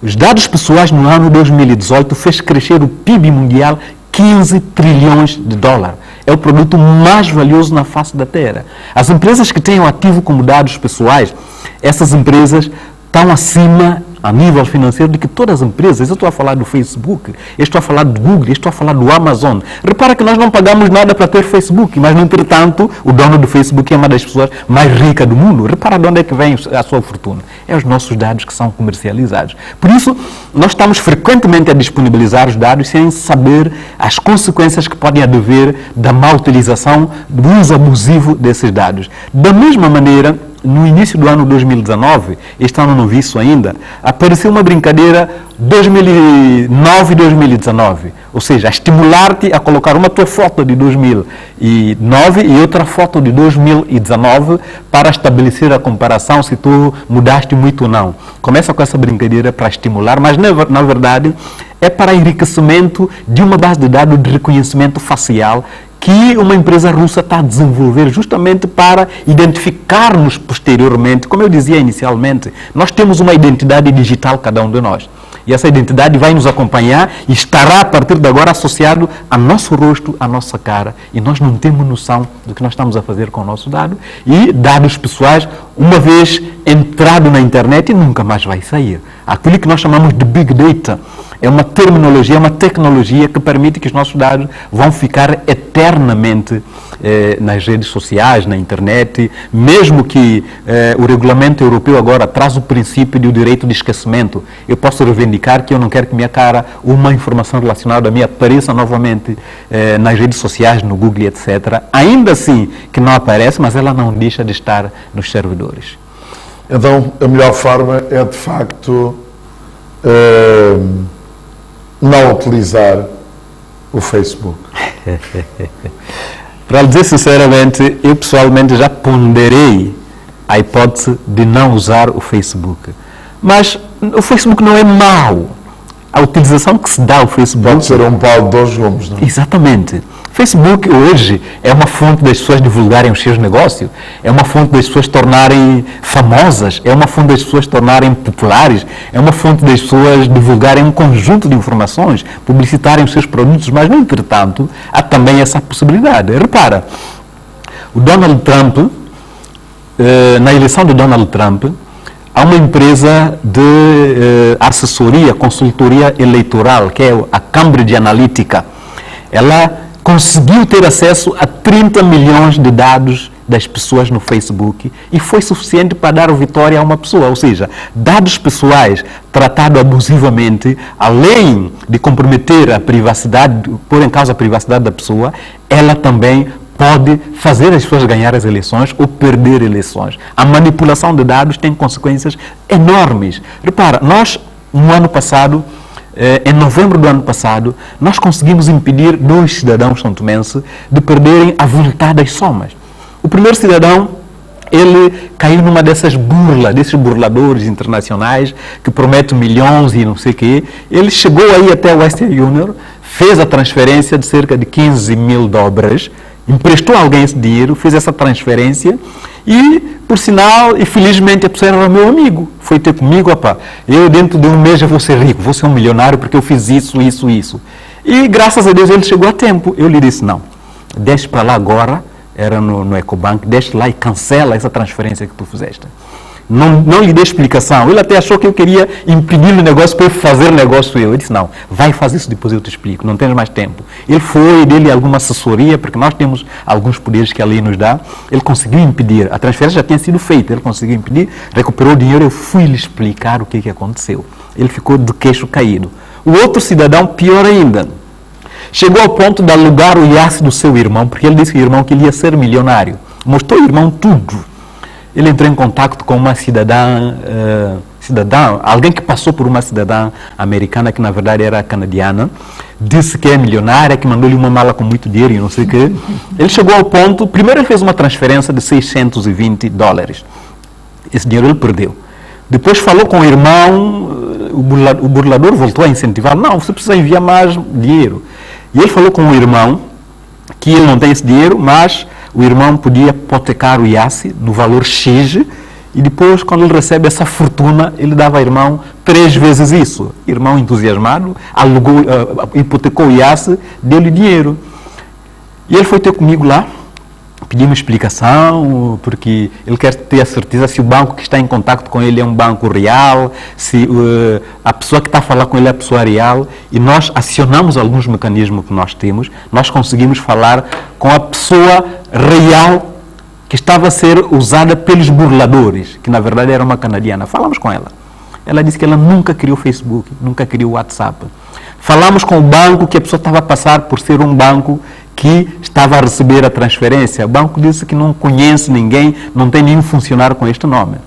Os dados pessoais no ano 2018 fez crescer o PIB mundial 15 trilhões de dólares. É o produto mais valioso na face da Terra. As empresas que têm o ativo como dados pessoais, essas empresas estão acima, a nível financeiro, de que todas as empresas. Eu estou a falar do Facebook, eu estou a falar do Google, eu estou a falar do Amazon. Repara que nós não pagamos nada para ter Facebook, mas, no entretanto, o dono do Facebook é uma das pessoas mais ricas do mundo. Repara de onde é que vem a sua fortuna. É os nossos dados que são comercializados. Por isso, nós estamos frequentemente a disponibilizar os dados sem saber as consequências que podem advir da má utilização, do uso abusivo desses dados. Da mesma maneira, no início do ano 2019, este ano não vi isso ainda, apareceu uma brincadeira 2009 e 2019, ou seja, a estimular-te a colocar uma tua foto de 2009 e outra foto de 2019 para estabelecer a comparação se tu mudaste muito ou não. Começa com essa brincadeira para estimular, mas na verdade é para enriquecimento de uma base de dados de reconhecimento facial que uma empresa russa está a desenvolver justamente para identificar-nos posteriormente. Como eu dizia inicialmente, nós temos uma identidade digital, cada um de nós. E essa identidade vai nos acompanhar e estará, a partir de agora, associado ao nosso rosto, à nossa cara. E nós não temos noção do que nós estamos a fazer com o nosso dado. E dados pessoais, uma vez entrado na internet, nunca mais vai sair. Aquilo que nós chamamos de Big Data é uma terminologia, é uma tecnologia que permite que os nossos dados vão ficar eternamente nas redes sociais, na internet, mesmo que o regulamento europeu agora traz o princípio do direito de esquecimento. Eu posso reivindicar que eu não quero que minha cara, uma informação relacionada a mim apareça novamente nas redes sociais, no Google, etc. Ainda assim que não aparece, mas ela não deixa de estar nos servidores. Então, a melhor forma é, de facto, não utilizar o Facebook. Para dizer sinceramente, eu pessoalmente já ponderei a hipótese de não usar o Facebook. Mas o Facebook não é mau. A utilização que se dá ao Facebook... Pode ser um pau de dois gumes, não é? Exatamente. Facebook hoje é uma fonte das pessoas divulgarem os seus negócios, é uma fonte das pessoas tornarem famosas, é uma fonte das pessoas tornarem populares, é uma fonte das pessoas divulgarem um conjunto de informações, publicitarem os seus produtos, mas, no entretanto, há também essa possibilidade. Repara, o Donald Trump, na eleição de Donald Trump, há uma empresa de assessoria, consultoria eleitoral, que é a Cambridge Analytica. Ela conseguiu ter acesso a 30 milhões de dados das pessoas no Facebook e foi suficiente para dar vitória a uma pessoa. Ou seja, dados pessoais tratados abusivamente, além de comprometer a privacidade, pôr em causa a privacidade da pessoa, ela também pode fazer as pessoas ganhar as eleições ou perder eleições. A manipulação de dados tem consequências enormes. Repara, nós, no ano passado, em novembro do ano passado, nós conseguimos impedir 2 cidadãos são-tomenses de perderem a avultadas somas. O primeiro cidadão, ele caiu numa dessas burlas, desses burladores internacionais que prometem milhões e não sei o quê. Ele chegou aí até o Western Union, fez a transferência de cerca de 15 mil dólares, emprestou a alguém esse dinheiro, fez essa transferência e, por sinal, e felizmente a pessoa era meu amigo. Foi ter comigo, opa, eu dentro de um mês eu vou ser rico, vou ser um milionário porque eu fiz isso. E graças a Deus ele chegou a tempo. Eu lhe disse, não, deixe para lá agora, era no Ecobank, deixe lá e cancela essa transferência que tu fizeste. Não lhe dei explicação. Ele até achou que eu queria impedir o negócio para eu fazer negócio eu. Eu disse, não, vai fazer isso depois eu te explico, não tens mais tempo. Ele foi, dele alguma assessoria, porque nós temos alguns poderes que a lei nos dá. Ele conseguiu impedir, a transferência já tinha sido feita, ele conseguiu impedir, recuperou o dinheiro, eu fui lhe explicar o que aconteceu. Ele ficou de queixo caído. O outro cidadão, pior ainda, chegou ao ponto de alugar o iate do seu irmão, porque ele disse que o irmão queria ser milionário. Mostrou ao irmão tudo. Ele entrou em contato com uma cidadã, alguém que passou por uma cidadã americana, que na verdade era canadiana, disse que é milionária, que mandou-lhe uma mala com muito dinheiro e não sei o quê. Ele chegou ao ponto, primeiro ele fez uma transferência de 620 dólares. Esse dinheiro ele perdeu. Depois falou com o irmão, o burlador voltou a incentivar, não, você precisa enviar mais dinheiro. E ele falou com o irmão que ele não tem esse dinheiro, mas o irmão podia hipotecar o IASSE no valor X, e depois, quando ele recebe essa fortuna, ele dava ao irmão 3 vezes isso. Irmão entusiasmado, alugou, hipotecou o IASSE, deu-lhe dinheiro. E ele foi ter comigo lá, pediu uma explicação, porque ele quer ter a certeza se o banco que está em contato com ele é um banco real, se a pessoa que está a falar com ele é a pessoa real, e nós acionamos alguns mecanismos que nós temos, nós conseguimos falar com a pessoa real que estava a ser usada pelos burladores, que na verdade era uma canadiana. Falamos com ela. Ela disse que ela nunca criou Facebook, nunca criou WhatsApp. Falamos com o banco que a pessoa estava a passar por ser um banco que estava a receber a transferência. O banco disse que não conhece ninguém, não tem nenhum funcionário com este nome.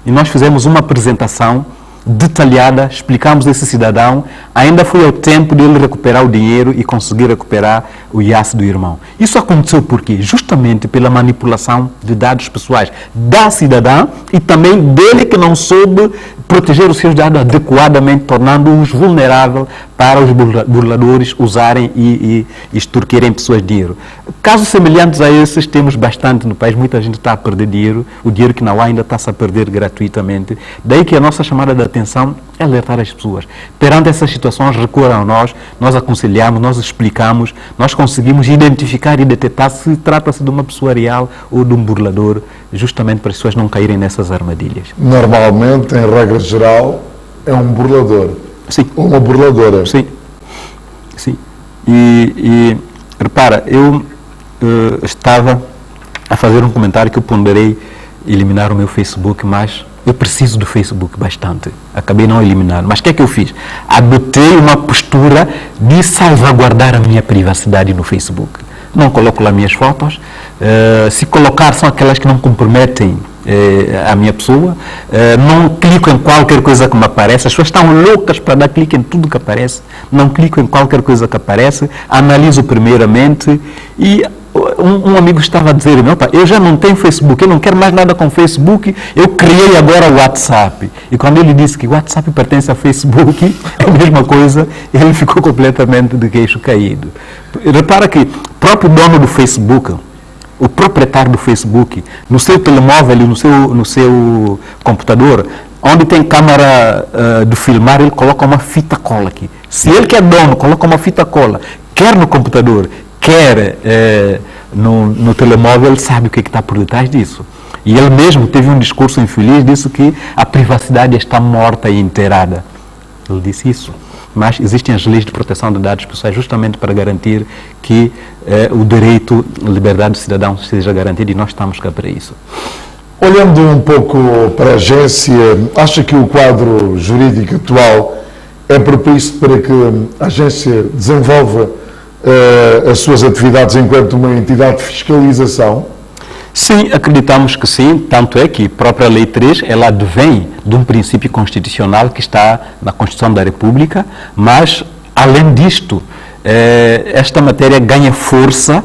E nós fizemos uma apresentação detalhada, explicamos esse cidadão, ainda foi ao tempo dele recuperar o dinheiro e conseguir recuperar o IASSE do irmão. Isso aconteceu por quê? Justamente pela manipulação de dados pessoais da cidadã e também dele que não soube proteger os seus dados adequadamente, tornando-os vulneráveis para os burladores usarem e extorquirem pessoas de dinheiro. Casos semelhantes a esses temos bastante no país, muita gente está a perder dinheiro, o dinheiro que não há ainda está-se a perder gratuitamente. Daí que a nossa chamada de atenção é alertar as pessoas. Perante essas situações, recorram a nós aconselhamos, nós explicamos, nós conseguimos identificar e detectar se trata-se de uma pessoa real ou de um burlador, justamente para as pessoas não caírem nessas armadilhas. Normalmente, em regra geral, é um burlador. Sim. Ou uma burladora. Sim. Sim. E repara, eu estava a fazer um comentário que eu ponderei eliminar o meu Facebook, mas eu preciso do Facebook bastante. Acabei não eliminando. Mas o que é que eu fiz? Adotei uma postura de salvaguardar a minha privacidade no Facebook. Não coloco lá minhas fotos. Se colocar, são aquelas que não comprometem a minha pessoa. Não clico em qualquer coisa que me aparece. As pessoas estão loucas para dar clique em tudo que aparece. Não clico em qualquer coisa que aparece. Analiso primeiramente. E um amigo estava a dizer, eu já não tenho Facebook, eu não quero mais nada com Facebook, eu criei agora o WhatsApp. E quando ele disse que o WhatsApp pertence ao Facebook, a mesma coisa, ele ficou completamente de queixo caído. Repara que o próprio dono do Facebook, o proprietário do Facebook, no seu telemóvel e no seu computador, onde tem câmera de filmar, ele coloca uma fita cola aqui. Se ele que é dono, coloca uma fita cola, quer no computador, quer no telemóvel, ele sabe o que está por detrás disso. E ele mesmo teve um discurso infeliz, disse que a privacidade está morta e enterrada. Ele disse isso. Mas existem as leis de proteção de dados pessoais justamente para garantir que o direito, a liberdade do cidadão seja garantido, e nós estamos cá para isso. Olhando um pouco para a agência, acha que o quadro jurídico atual é propício para que a agência desenvolva as suas atividades enquanto uma entidade de fiscalização? Sim, acreditamos que sim, tanto é que a própria Lei 3, ela advém de um princípio constitucional que está na Constituição da República, mas, além disto, esta matéria ganha força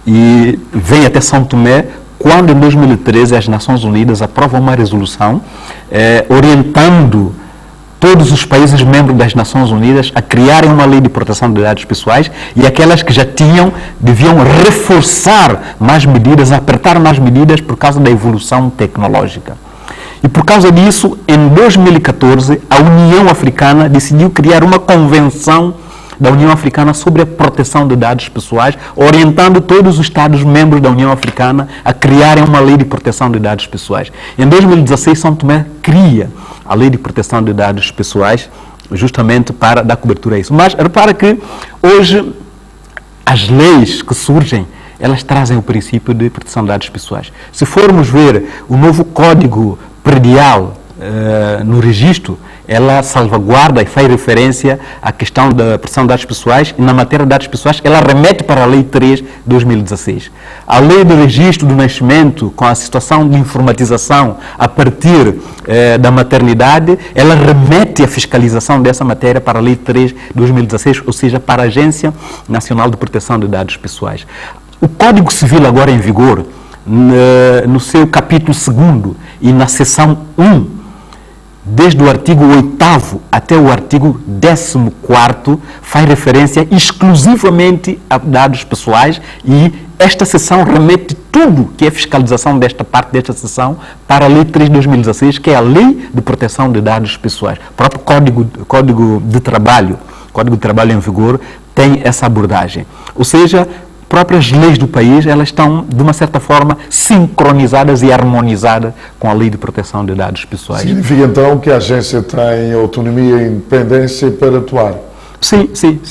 e vem até São Tomé, quando em 2013 as Nações Unidas aprovam uma resolução orientando todos os países membros das Nações Unidas a criarem uma lei de proteção de dados pessoais, e aquelas que já tinham deviam reforçar mais medidas, apertar mais medidas por causa da evolução tecnológica. E por causa disso, em 2014, a União Africana decidiu criar uma convenção da União Africana sobre a proteção de dados pessoais, orientando todos os Estados-membros da União Africana a criarem uma lei de proteção de dados pessoais. Em 2016, São Tomé cria a lei de proteção de dados pessoais, justamente para dar cobertura a isso. Mas repara que hoje as leis que surgem, elas trazem o princípio de proteção de dados pessoais. Se formos ver o novo Código Predial no registro, ela salvaguarda e faz referência à questão da proteção de dados pessoais, e na matéria de dados pessoais ela remete para a Lei 3 de 2016. A Lei do Registro do Nascimento, com a situação de informatização a partir da maternidade, ela remete a fiscalização dessa matéria para a Lei 3 de 2016, ou seja, para a Agência Nacional de Proteção de Dados Pessoais. O Código Civil agora em vigor, no seu capítulo 2º e na seção 1, desde o artigo 8º até o artigo 14º, faz referência exclusivamente a dados pessoais, e esta seção remete tudo que é fiscalização desta parte desta seção para a Lei 3 de 2016, que é a Lei de Proteção de Dados Pessoais. O próprio Código de Trabalho em vigor tem essa abordagem. Ou seja, próprias leis do país, elas estão, de uma certa forma, sincronizadas e harmonizadas com a Lei de Proteção de Dados Pessoais. Significa, então, que a agência tem autonomia e independência para atuar? Sim.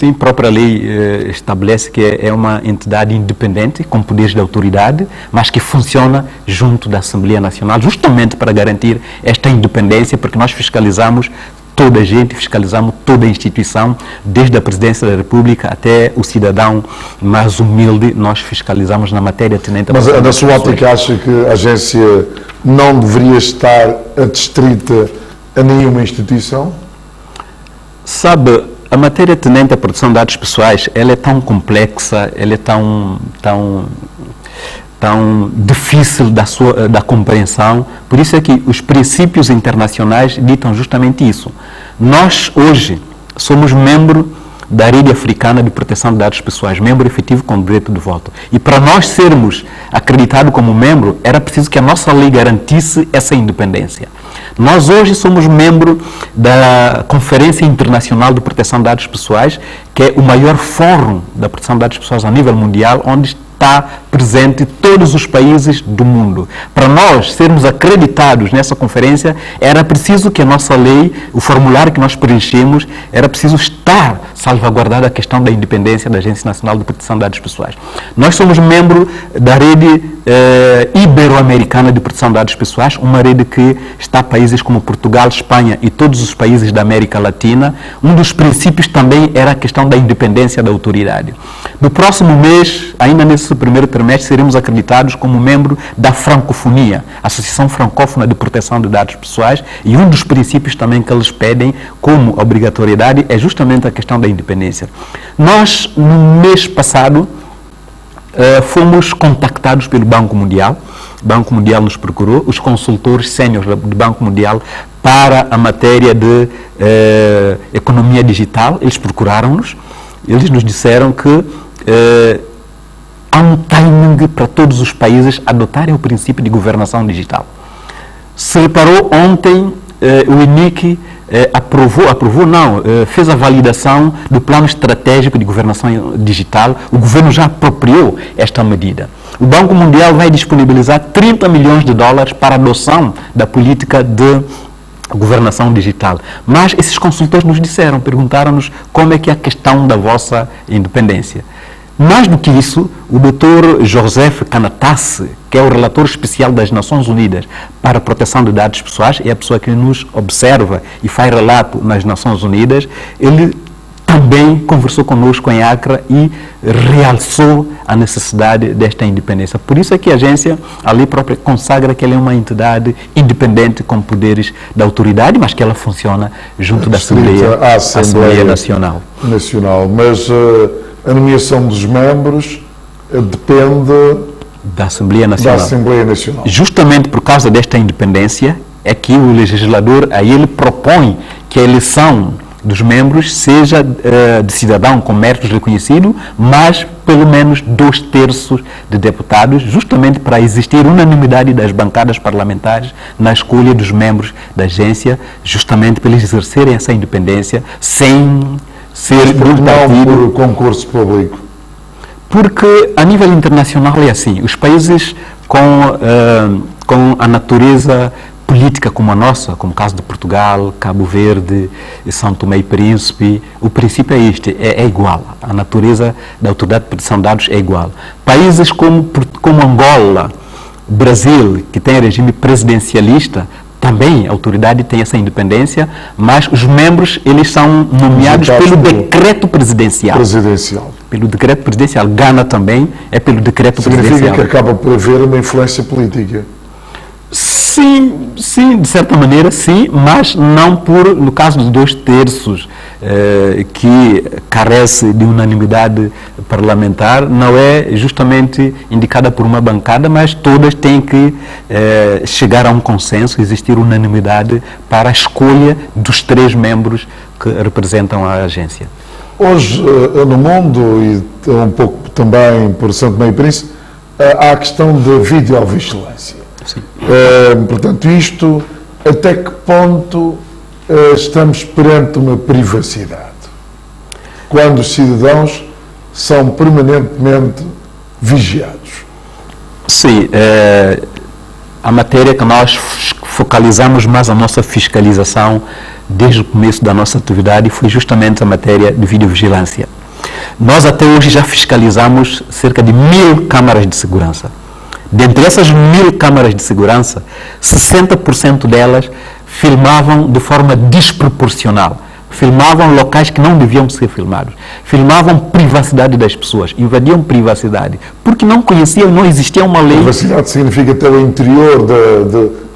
A própria lei estabelece que é uma entidade independente, com poderes de autoridade, mas que funciona junto da Assembleia Nacional, justamente para garantir esta independência, porque nós fiscalizamos toda a gente, fiscalizamos toda a instituição, desde a Presidência da República até o cidadão mais humilde, nós fiscalizamos na matéria tenente. Mas na sua ótica acha que a agência não deveria estar adstrita a nenhuma instituição? Sabe, a matéria tenente à proteção de dados pessoais, ela é tão complexa, ela é tão difícil da compreensão, por isso é que os princípios internacionais ditam justamente isso. Nós, hoje, somos membro da Rede Africana de Proteção de Dados Pessoais, membro efetivo com direito de voto. E para nós sermos acreditados como membro, era preciso que a nossa lei garantisse essa independência. Nós hoje somos membro da Conferência Internacional de Proteção de Dados Pessoais, que é o maior fórum da proteção de dados pessoais a nível mundial, onde está presente todos os países do mundo. Para nós sermos acreditados nessa conferência, era preciso que a nossa lei, o formulário que nós preenchemos, era preciso estar salvaguardada a questão da independência da Agência Nacional de Proteção de Dados Pessoais. Nós somos membro da Rede Ibero-Americana de Proteção de Dados Pessoais, uma rede que está países como Portugal, Espanha e todos os países da América Latina. Um dos princípios também era a questão da independência da autoridade. No próximo mês, ainda nesse primeiro trimestre, seremos acreditados como membro da Francofonia, Associação Francófona de Proteção de Dados Pessoais, e um dos princípios também que eles pedem como obrigatoriedade é justamente a questão da independência. Nós, no mês passado, fomos contactados pelo Banco Mundial. O Banco Mundial nos procurou, os consultores sêniores do Banco Mundial para a matéria de economia digital, eles procuraram-nos, eles nos disseram que há um timing para todos os países adotarem o princípio de governação digital. Se reparou, ontem o INIC fez a validação do plano estratégico de governação digital. O governo já apropriou esta medida. O Banco Mundial vai disponibilizar 30 milhões de dólares para a adoção da política de governação digital. Mas esses consultores nos disseram, perguntaram-nos como é que é a questão da vossa independência. Mais do que isso, o Dr. Joseph Kanatasse, que é o relator especial das Nações Unidas para a proteção de dados pessoais, é a pessoa que nos observa e faz relato nas Nações Unidas, ele também conversou conosco em Accra e realçou a necessidade desta independência. Por isso é que a agência, a lei própria, consagra que ela é uma entidade independente com poderes da autoridade, mas que ela funciona junto da Assembleia Nacional. Mas a nomeação dos membros depende da Assembleia Nacional. Justamente por causa desta independência é que o legislador, aí ele propõe que a eleição dos membros seja de cidadão com méritos reconhecido, mas pelo menos 2/3 de deputados, justamente para existir unanimidade das bancadas parlamentares na escolha dos membros da agência, justamente para eles exercerem essa independência sem ser não por concurso público. Porque a nível internacional é assim, os países com a natureza política como a nossa, como o caso de Portugal, Cabo Verde, São Tomé e Príncipe, o princípio é este, é igual. A natureza da autoridade de proteção de dados é igual. Países como Angola, Brasil, que tem regime presidencialista, também a autoridade tem essa independência, mas os membros, eles são nomeados pelo decreto presidencial. Pelo decreto presidencial. Gana também é pelo decreto presidencial. Significa que acaba por haver uma influência política. Sim, de certa maneira sim, mas não no caso dos 2/3 que carece de unanimidade parlamentar, não é justamente indicada por uma bancada, mas todas têm que chegar a um consenso, existir unanimidade para a escolha dos 3 membros que representam a agência. Hoje, no mundo, e um pouco também por São Tomé e Príncipe, há a questão de videovigilância. Portanto, isto, até que ponto estamos perante uma privacidade? Quando os cidadãos são permanentemente vigiados. Sim, a matéria que nós focalizamos mais a nossa fiscalização desde o começo da nossa atividade foi justamente a matéria de videovigilância. Nós até hoje já fiscalizamos cerca de 1000 câmaras de segurança. Dentre essas 1000 câmaras de segurança, 60% delas filmavam de forma desproporcional. Filmavam locais que não deviam ser filmados. Filmavam privacidade das pessoas, invadiam privacidade, porque não conheciam, não existia uma lei. Privacidade significa até o interior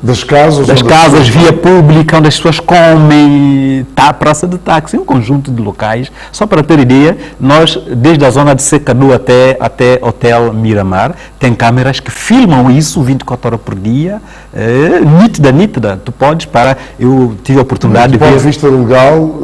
das casas? Das casas, via pública, onde as pessoas comem, praça de táxi, um conjunto de locais. Só para ter ideia, nós, desde a zona de Secadu até Hotel Miramar, tem câmeras que filmam isso 24 horas por dia, nítida. Tu podes parar, eu tive a oportunidade de ver. Do ponto de vista legal,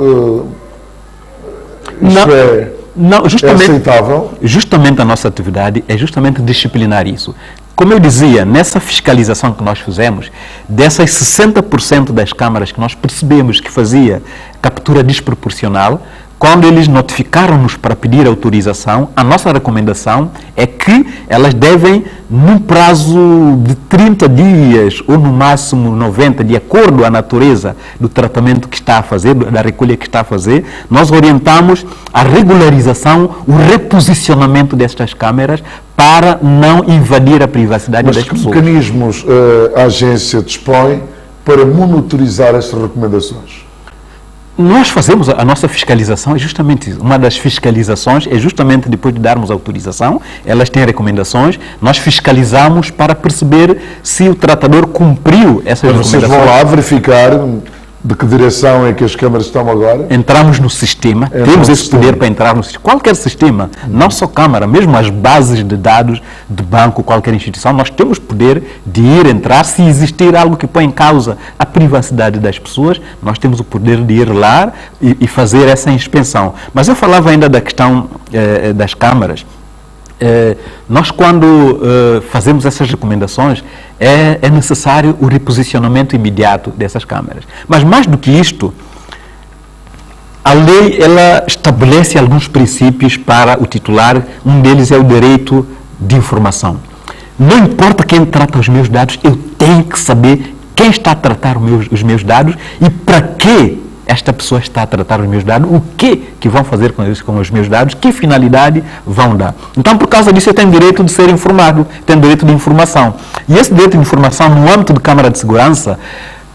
é aceitável? Justamente a nossa atividade é justamente disciplinar isso. Como eu dizia, nessa fiscalização que nós fizemos, dessas 60% das câmaras que nós percebemos que fazia captura desproporcional, quando eles notificaram-nos para pedir autorização, a nossa recomendação é que elas devem, num prazo de 30 dias ou no máximo 90, de acordo à natureza do tratamento que está a fazer, da recolha que está a fazer, nós orientamos a regularização, o reposicionamento destas câmeras para não invadir a privacidade das pessoas. Mas que mecanismos a agência dispõe para monitorizar estas recomendações? Nós fazemos a nossa fiscalização, é justamente isso. Uma das fiscalizações é justamente depois de darmos autorização, elas têm recomendações, nós fiscalizamos para perceber se o tratador cumpriu essas recomendações. Vocês vão lá verificar de que direção é que as câmaras estão agora? Entramos no sistema, temos esse poder para entrar no sistema. Qualquer sistema, não só câmara, mesmo as bases de dados de banco, qualquer instituição, nós temos poder de entrar. Se existir algo que põe em causa a privacidade das pessoas, nós temos o poder de ir lá e fazer essa inspeção. Mas eu falava ainda da questão das câmaras. Nós, quando fazemos essas recomendações, é necessário o reposicionamento imediato dessas câmaras. Mas mais do que isto, a lei ela estabelece alguns princípios para o titular. Um deles é o direito de informação. Não importa quem trata os meus dados, eu tenho que saber quem está a tratar os meus dados e para que esta pessoa está a tratar os meus dados, o que vão fazer com os meus dados, que finalidade vão dar. Então, por causa disso, eu tenho direito de ser informado, tenho direito de informação. E esse direito de informação, no âmbito de Câmara de Segurança,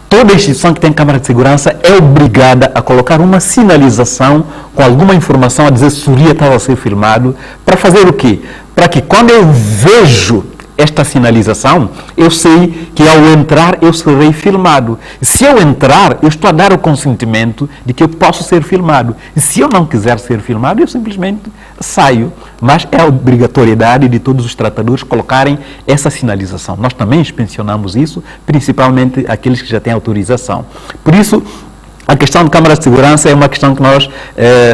toda instituição que tem Câmara de Segurança é obrigada a colocar uma sinalização com alguma informação a dizer se o dia estava a ser filmado, para fazer o quê? Para que quando eu vejo esta sinalização, eu sei que ao entrar eu serei filmado. Se eu entrar, eu estou a dar o consentimento de que eu posso ser filmado. E se eu não quiser ser filmado, eu simplesmente saio. Mas é a obrigatoriedade de todos os tratadores colocarem essa sinalização. Nós também inspecionamos isso, principalmente aqueles que já têm autorização. Por isso, a questão de câmara de segurança é uma questão que nós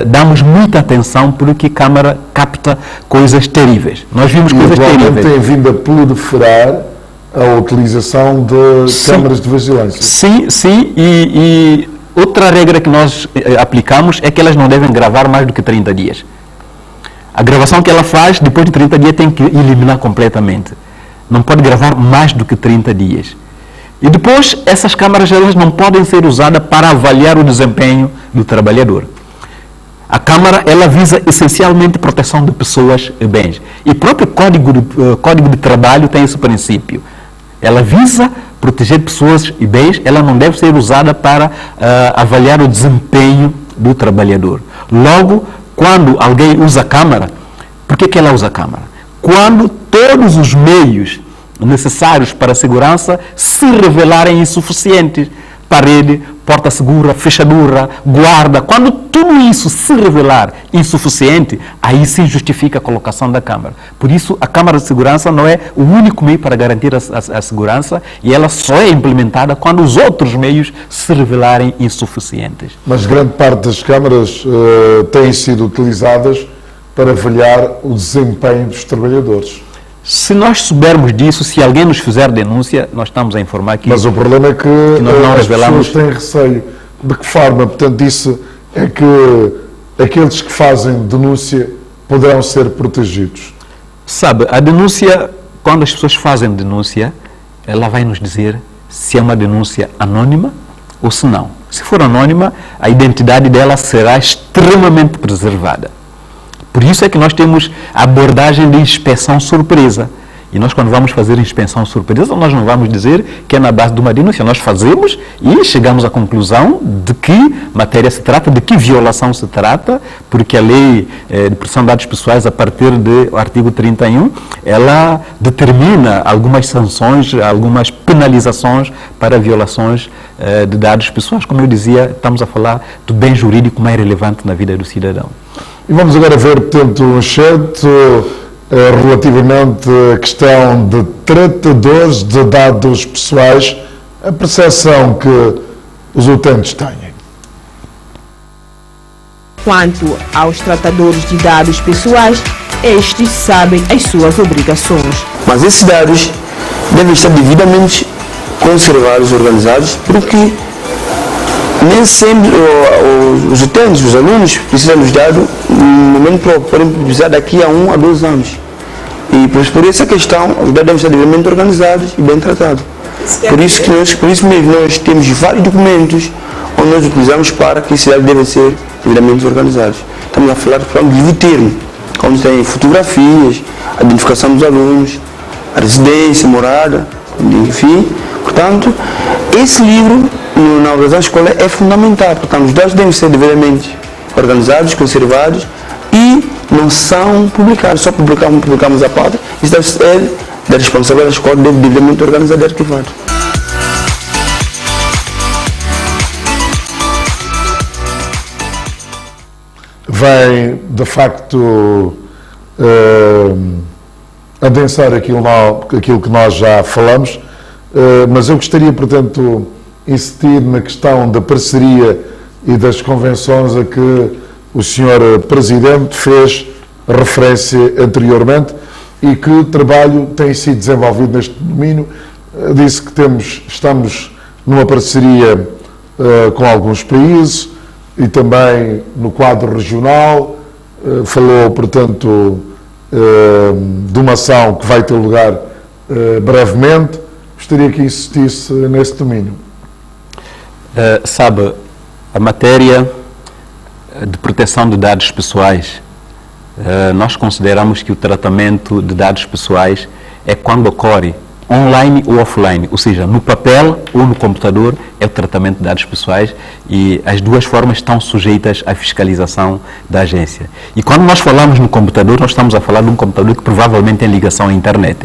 damos muita atenção, porque a Câmara capta coisas terríveis. Nós vimos coisas terríveis. Tem vindo a proliferar a utilização de câmaras de vigilância. Sim, e outra regra que nós aplicamos é que elas não devem gravar mais do que 30 dias. A gravação que ela faz, depois de 30 dias, tem que eliminar completamente. Não pode gravar mais do que 30 dias. E depois, essas câmaras elas não podem ser usadas para avaliar o desempenho do trabalhador. A Câmara ela visa essencialmente proteção de pessoas e bens. E o próprio Código de Trabalho tem esse princípio. Ela visa proteger pessoas e bens, ela não deve ser usada para avaliar o desempenho do trabalhador. Logo, quando alguém usa a Câmara, por que ela usa a Câmara? Quando todos os meios necessários para a segurança se revelarem insuficientes. parede, porta segura, fechadura, guarda. Quando tudo isso se revelar insuficiente, aí se justifica a colocação da câmara. Por isso, a câmara de segurança não é o único meio para garantir a segurança, e ela só é implementada quando os outros meios se revelarem insuficientes. Mas grande parte das câmaras têm sido utilizadas para avaliar o desempenho dos trabalhadores. Se nós soubermos disso, se alguém nos fizer denúncia, nós estamos a informar que... Mas o problema é que nós não as revelamos... pessoas têm receio. De que forma? Portanto, isso é que aqueles que fazem denúncia poderão ser protegidos. Sabe, a denúncia, quando as pessoas fazem denúncia, ela vai nos dizer se é uma denúncia anônima ou se não. Se for anônima, a identidade dela será extremamente preservada. Por isso é que nós temos a abordagem de inspeção surpresa. E nós, quando vamos fazer inspeção surpresa, nós não vamos dizer que é na base de uma denúncia. Nós fazemos e chegamos à conclusão de que matéria se trata, de que violação se trata, porque a lei de proteção de dados pessoais, a partir do artigo 31, ela determina algumas sanções, algumas penalizações para violações de dados pessoais. Como eu dizia, estamos a falar do bem jurídico mais relevante na vida do cidadão. E vamos agora ver, portanto, um chat relativamente à questão de tratadores de dados pessoais, a percepção que os utentes têm. Quanto aos tratadores de dados pessoais, estes sabem as suas obrigações. Mas esses dados devem estar devidamente conservados e organizados, porque nem sempre os utentes, os alunos, precisam dos dados no momento próprio, podem precisar daqui a 1 a 2 anos. E por essa questão, os dados devem estar devidamente organizados e bem tratados. Por isso mesmo nós temos vários documentos onde nós utilizamos para que esses dados devem ser devidamente organizados. Estamos a falar de livro termo, onde tem fotografias, a identificação dos alunos, a residência, a morada, enfim. Portanto, esse livro na organização da escola é fundamental. Portanto, os dados devem ser devidamente organizados, conservados e não são publicados. Só publicamos a parte. Isso deve ser da responsabilidade da escola, deve devidamente organizado e arquivado. Vai, de facto, adensar aquilo que nós já falamos, mas eu gostaria, portanto, insistir na questão da parceria e das convenções a que o Sr. Presidente fez referência anteriormente e que trabalho tem sido desenvolvido neste domínio. Disse que estamos numa parceria com alguns países e também no quadro regional. Falou, portanto, de uma ação que vai ter lugar brevemente. Gostaria que insistisse nesse domínio. Sabe, a matéria de proteção de dados pessoais, nós consideramos que o tratamento de dados pessoais é quando ocorre online ou offline, ou seja, no papel ou no computador, é o tratamento de dados pessoais, e as duas formas estão sujeitas à fiscalização da agência. E quando nós falamos no computador, nós estamos a falar de um computador que provavelmente tem ligação à internet.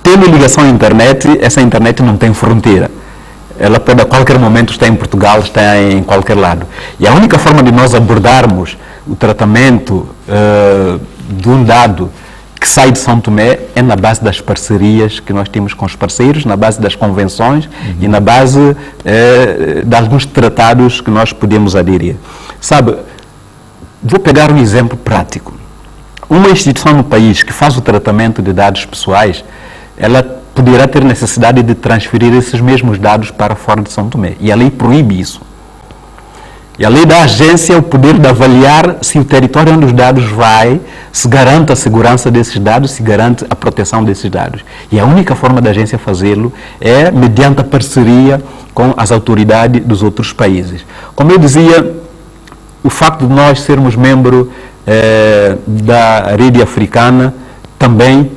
Tendo ligação à internet, essa internet não tem fronteira. Ela pode a qualquer momento estar em Portugal, estar em qualquer lado. E a única forma de nós abordarmos o tratamento de um dado que sai de São Tomé é na base das parcerias que nós temos com os parceiros, na base das convenções e na base de alguns tratados que nós podemos aderir. Sabe, vou pegar um exemplo prático. Uma instituição no país que faz o tratamento de dados pessoais, ela poderá ter necessidade de transferir esses mesmos dados para fora de São Tomé. E a lei proíbe isso. E a lei da agência é o poder de avaliar se o território onde os dados vai, se garante a segurança desses dados, se garante a proteção desses dados. E a única forma da agência fazê-lo é mediante a parceria com as autoridades dos outros países. Como eu dizia, o facto de nós sermos membro da rede africana, também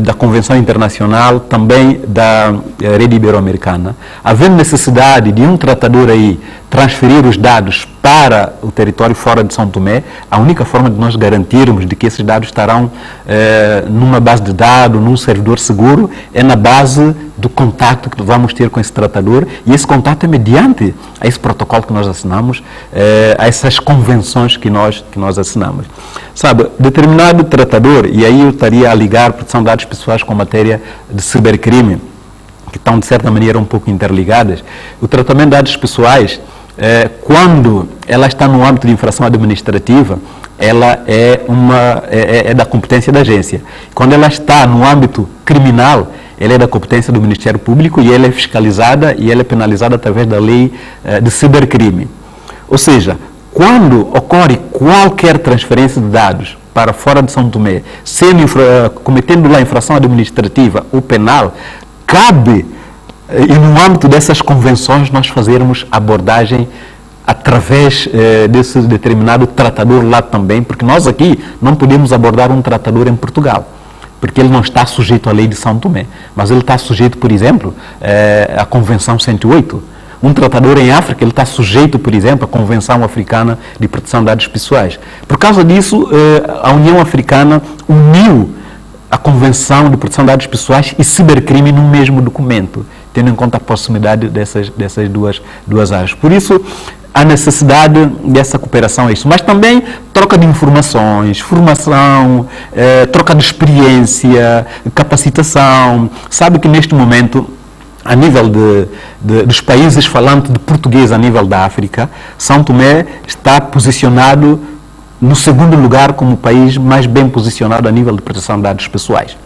da Convenção Internacional, também da rede ibero-americana, havendo necessidade de um tratador aí transferir os dados para o território fora de São Tomé, a única forma de nós garantirmos de que esses dados estarão numa base de dados, num servidor seguro, é na base do contato que vamos ter com esse tratador, e esse contato é mediante a esse protocolo que nós assinamos, a essas convenções que nós assinamos. Sabe, determinado tratador, e aí eu estaria a ligar a proteção de dados pessoais com a matéria de cibercrime, que estão de certa maneira um pouco interligadas. O tratamento de dados pessoais, quando ela está no âmbito de infração administrativa, ela é da competência da agência. Quando ela está no âmbito criminal, ela é da competência do Ministério Público e ela é fiscalizada e ela é penalizada através da lei de cibercrime. Ou seja, quando ocorre qualquer transferência de dados para fora de São Tomé, cometendo lá infração administrativa ou penal, cabe, e no âmbito dessas convenções, nós fazermos abordagem através desse determinado tratador lá também, porque nós aqui não podemos abordar um tratador em Portugal, porque ele não está sujeito à lei de São Tomé, mas ele está sujeito, por exemplo, à Convenção 108. Um tratador em África, ele está sujeito, por exemplo, à Convenção Africana de Proteção de Dados Pessoais. Por causa disso, a União Africana uniu a Convenção de Proteção de Dados Pessoais e cibercrime no mesmo documento, tendo em conta a proximidade dessas duas áreas. Por isso, a necessidade dessa cooperação é isso. Mas também troca de informações, formação, troca de experiência, capacitação. Sabe que neste momento, a nível dos países falantes de português a nível da África, São Tomé está posicionado no segundo lugar como o país mais bem posicionado a nível de proteção de dados pessoais.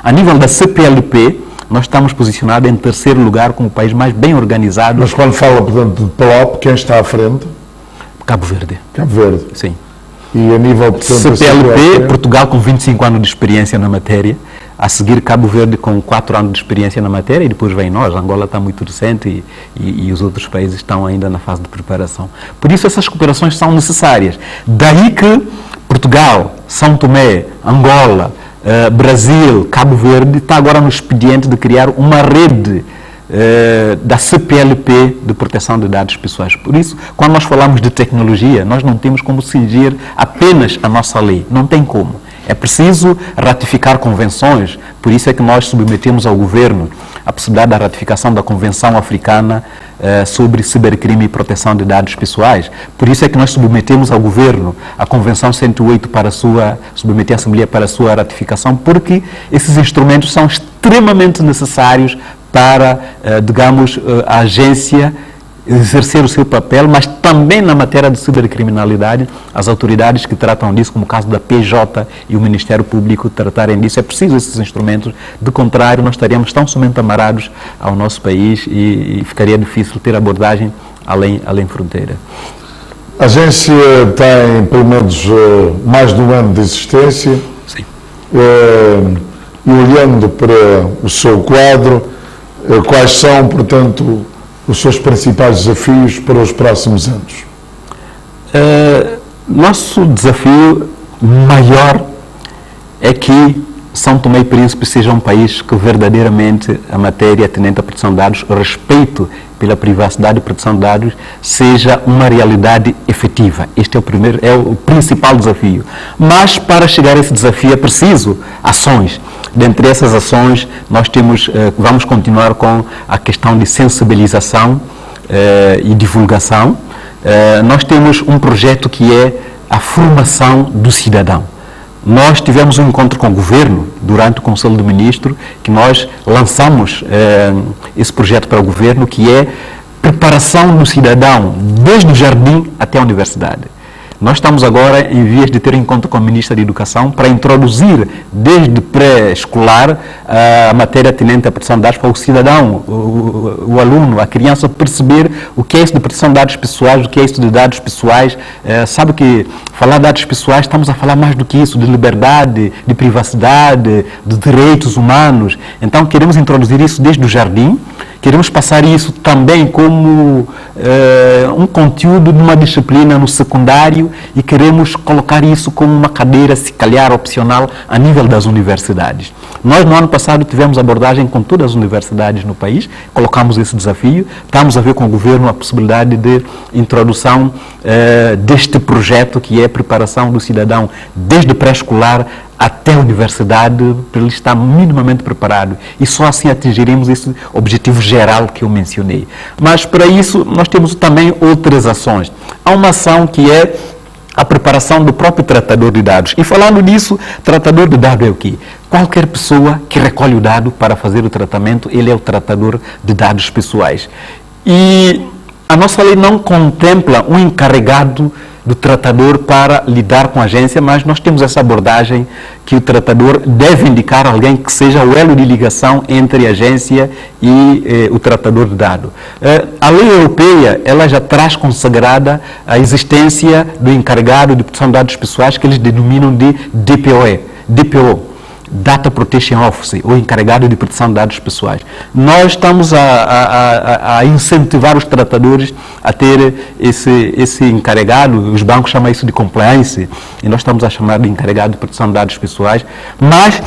A nível da CPLP, nós estamos posicionados em terceiro lugar como o país mais bem organizado. Mas quando fala, portanto, de PLOP, quem está à frente? Cabo Verde. Cabo Verde. Sim. E a nível, portanto, CPLP, Portugal com 25 anos de experiência na matéria, a seguir Cabo Verde com 4 anos de experiência na matéria, e depois vem nós. Angola está muito recente e os outros países estão ainda na fase de preparação. Por isso essas cooperações são necessárias. Daí que Portugal, São Tomé, Angola, Brasil, Cabo Verde está agora no expediente de criar uma rede da CPLP de proteção de dados pessoais. Por isso, quando nós falamos de tecnologia, nós não temos como cingir apenas a nossa lei, não tem como. É preciso ratificar convenções, por isso é que nós submetemos ao governo a possibilidade da ratificação da Convenção Africana sobre cibercrime e proteção de dados pessoais. Por isso é que nós submetemos ao governo a Convenção 108 para submeter a Assembleia para a sua ratificação, porque esses instrumentos são extremamente necessários para, digamos, a agência exercer o seu papel, mas também na matéria de cibercriminalidade, as autoridades que tratam disso, como o caso da PJ e o Ministério Público, tratarem disso. É preciso esses instrumentos, de contrário, nós estaríamos tão somente amarrados ao nosso país e ficaria difícil ter abordagem além fronteira. A agência tem pelo menos mais de um ano de existência. Sim. E olhando para o seu quadro, quais são, portanto, os seus principais desafios para os próximos anos? Nosso desafio maior é que São Tomé e Príncipe seja um país que verdadeiramente a matéria atendente à proteção de dados, o respeito pela privacidade e proteção de dados, seja uma realidade efetiva. Este é o principal desafio. Mas para chegar a esse desafio é preciso ações. Dentre essas ações, nós vamos continuar com a questão de sensibilização e divulgação. Nós temos um projeto que é a formação do cidadão. Nós tivemos um encontro com o governo durante o Conselho de Ministros, que nós lançamos esse projeto para o governo, que é preparação do cidadão desde o jardim até a universidade. Nós estamos agora em vias de ter um encontro com a Ministra da Educação para introduzir desde pré-escolar a matéria atendente à proteção de dados para o cidadão, o aluno, a criança perceber o que é isso de proteção de dados pessoais, o que é isso de dados pessoais. Sabe que falar de dados pessoais estamos a falar mais do que isso, de liberdade, de privacidade, de direitos humanos. Então queremos introduzir isso desde o jardim. Queremos passar isso também como um conteúdo de uma disciplina no secundário e queremos colocar isso como uma cadeira, se calhar, opcional a nível das universidades. Nós, no ano passado, tivemos abordagem com todas as universidades no país, colocamos esse desafio, estamos a ver com o governo a possibilidade de introdução deste projeto, que é a preparação do cidadão desde pré-escolar até a universidade, para ele estar minimamente preparado. E só assim atingiremos esse objetivo geral que eu mencionei. Mas, para isso, nós temos também outras ações. Há uma ação que é a preparação do próprio tratador de dados. E falando nisso, tratador de dados é o quê? Qualquer pessoa que recolhe o dado para fazer o tratamento, ele é o tratador de dados pessoais. E a nossa lei não contempla um encarregado do tratador para lidar com a agência, mas nós temos essa abordagem que o tratador deve indicar alguém que seja o elo de ligação entre a agência e o tratador de dados. A lei europeia, ela já traz consagrada a existência do encarregado de proteção de dados pessoais, que eles denominam de DPO. Data Protection Office, ou encarregado de proteção de dados pessoais. Nós estamos a incentivar os tratadores a ter esse encarregado, os bancos chamam isso de compliance, e nós estamos a chamar de encarregado de proteção de dados pessoais, mas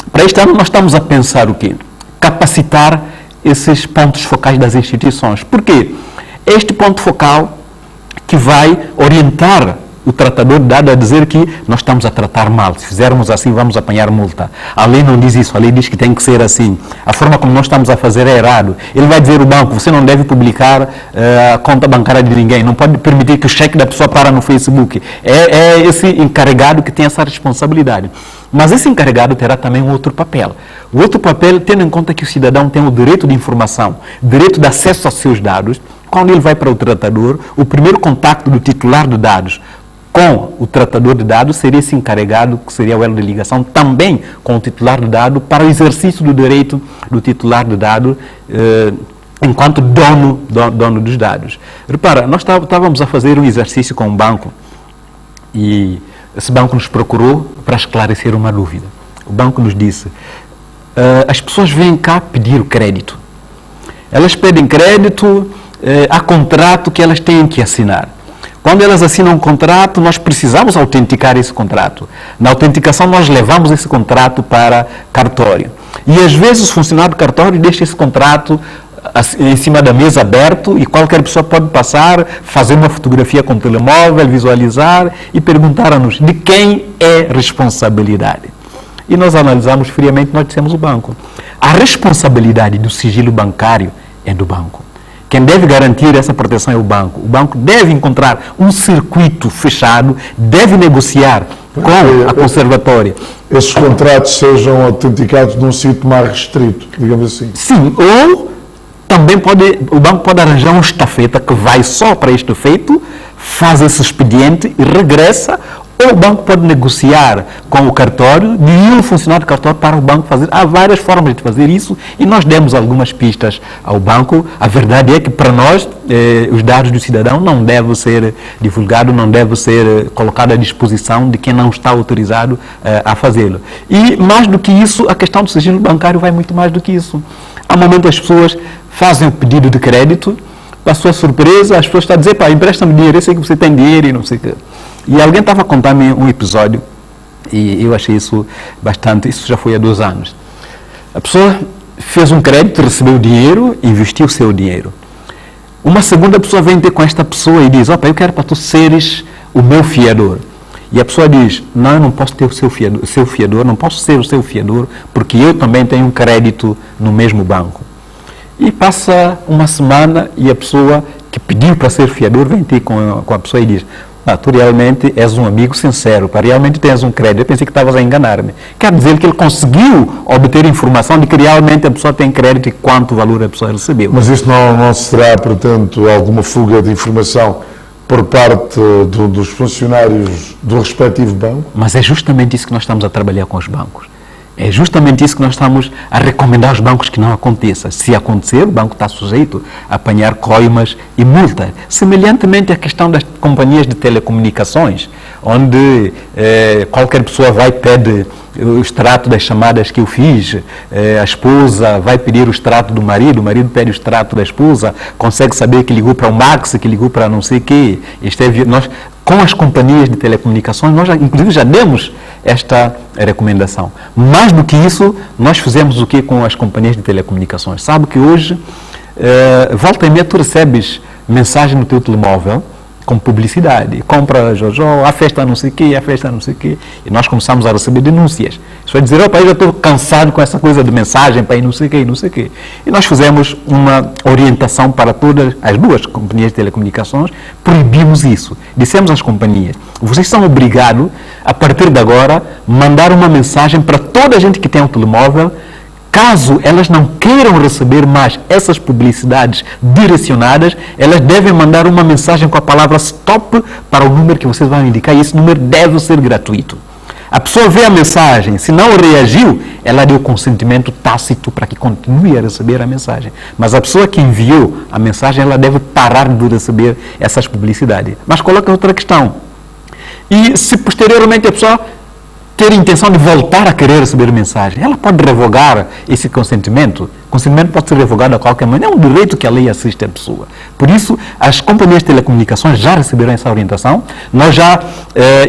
para este ano nós estamos a pensar o quê? Capacitar esses pontos focais das instituições. Por quê? Este ponto focal que vai orientar o tratador de dados a dizer que nós estamos a tratar mal. Se fizermos assim, vamos apanhar multa. A lei não diz isso, a lei diz que tem que ser assim. A forma como nós estamos a fazer é errado. Ele vai dizer ao banco, você não deve publicar a conta bancária de ninguém, não pode permitir que o cheque da pessoa para no Facebook. É esse encarregado que tem essa responsabilidade. Mas esse encarregado terá também um outro papel. O outro papel, tendo em conta que o cidadão tem o direito de informação, direito de acesso aos seus dados, quando ele vai para o tratador, o primeiro contato do titular de dados com o tratador de dados seria esse encarregado, que seria o elo de ligação, também com o titular de dado, para o exercício do direito do titular de dado, enquanto dono dos dados. Repara, nós estávamos a fazer um exercício com um banco e esse banco nos procurou para esclarecer uma dúvida. O banco nos disse, as pessoas vêm cá pedir o crédito. Elas pedem crédito, há contrato que elas têm que assinar. Quando elas assinam um contrato, nós precisamos autenticar esse contrato. Na autenticação, nós levamos esse contrato para cartório. E, às vezes, o funcionário do cartório deixa esse contrato em cima da mesa aberto e qualquer pessoa pode passar, fazer uma fotografia com o telemóvel, visualizar e perguntar-nos de quem é responsabilidade. E nós analisamos friamente, nós dissemos o banco. A responsabilidade do sigilo bancário é do banco. Quem deve garantir essa proteção é o banco. O banco deve encontrar um circuito fechado, deve negociar com a conservatória. Esses contratos sejam autenticados num sítio mais restrito, digamos assim. Sim, ou também o banco pode arranjar um estafeta que vai só para este efeito, faz esse expediente e regressa, ou o banco pode negociar com o cartório, de um funcionário do cartório para o banco fazer. Há várias formas de fazer isso e nós demos algumas pistas ao banco. A verdade é que, para nós, os dados do cidadão não devem ser divulgados, não devem ser colocados à disposição de quem não está autorizado a fazê-lo. E, mais do que isso, a questão do sigilo bancário vai muito mais do que isso. Há momentos as pessoas fazem o pedido de crédito, para sua surpresa, as pessoas estão a dizer, pá, empresta-me dinheiro, eu sei que você tem dinheiro e não sei o quê. E alguém estava a contar-me um episódio, e eu achei isso bastante, isso já foi há 2 anos. A pessoa fez um crédito, recebeu o dinheiro, investiu o seu dinheiro. Uma segunda pessoa vem ter com esta pessoa e diz, opa, eu quero para tu seres o meu fiador. E a pessoa diz, não, eu não posso ter o seu fiador, não posso ser o seu fiador, porque eu também tenho um crédito no mesmo banco. E passa uma semana e a pessoa que pediu para ser fiador vem ter com a pessoa e diz, tu realmente és um amigo sincero, realmente tens um crédito, eu pensei que estavas a enganar-me. Quer dizer que ele conseguiu obter informação de que realmente a pessoa tem crédito e quanto valor a pessoa recebeu. Mas isso não será, portanto, alguma fuga de informação por parte dos funcionários do respectivo banco? Mas é justamente isso que nós estamos a trabalhar com os bancos. É justamente isso que nós estamos a recomendar aos bancos que não aconteça. Se acontecer, o banco está sujeito a apanhar coimas e multa. Semelhantemente à questão das companhias de telecomunicações, onde qualquer pessoa vai e pede o extrato das chamadas que eu fiz, a esposa vai pedir o extrato do marido, o marido pede o extrato da esposa, consegue saber que ligou para o Max, que ligou para não sei o quê. com as companhias de telecomunicações, nós inclusive já demos esta recomendação. Mais do que isso, nós fizemos o que com as companhias de telecomunicações? Sabe que hoje, volta e meia, tu recebes mensagem no teu telemóvel com publicidade, compra Jojo, a festa não sei o quê, a festa não sei o quê, e nós começamos a receber denúncias. Isso vai dizer, opa, eu já estou cansado com essa coisa de mensagem para ir não sei o quê, não sei o quê. E nós fizemos uma orientação para todas as duas companhias de telecomunicações, proibimos isso. Dissemos às companhias, vocês são obrigados, a partir de agora, mandar uma mensagem para toda a gente que tem um telemóvel. Caso elas não queiram receber mais essas publicidades direcionadas, elas devem mandar uma mensagem com a palavra stop para o número que vocês vão indicar, e esse número deve ser gratuito. A pessoa vê a mensagem, se não reagiu, ela deu consentimento tácito para que continue a receber a mensagem. Mas a pessoa que enviou a mensagem, ela deve parar de receber essas publicidades. Mas coloca outra questão. E se posteriormente a pessoa ter a intenção de voltar a querer receber mensagem, ela pode revogar esse consentimento. O consentimento pode ser revogado a qualquer maneira, é um direito que a lei assiste à pessoa. Por isso, as companhias de telecomunicações já receberam essa orientação, nós já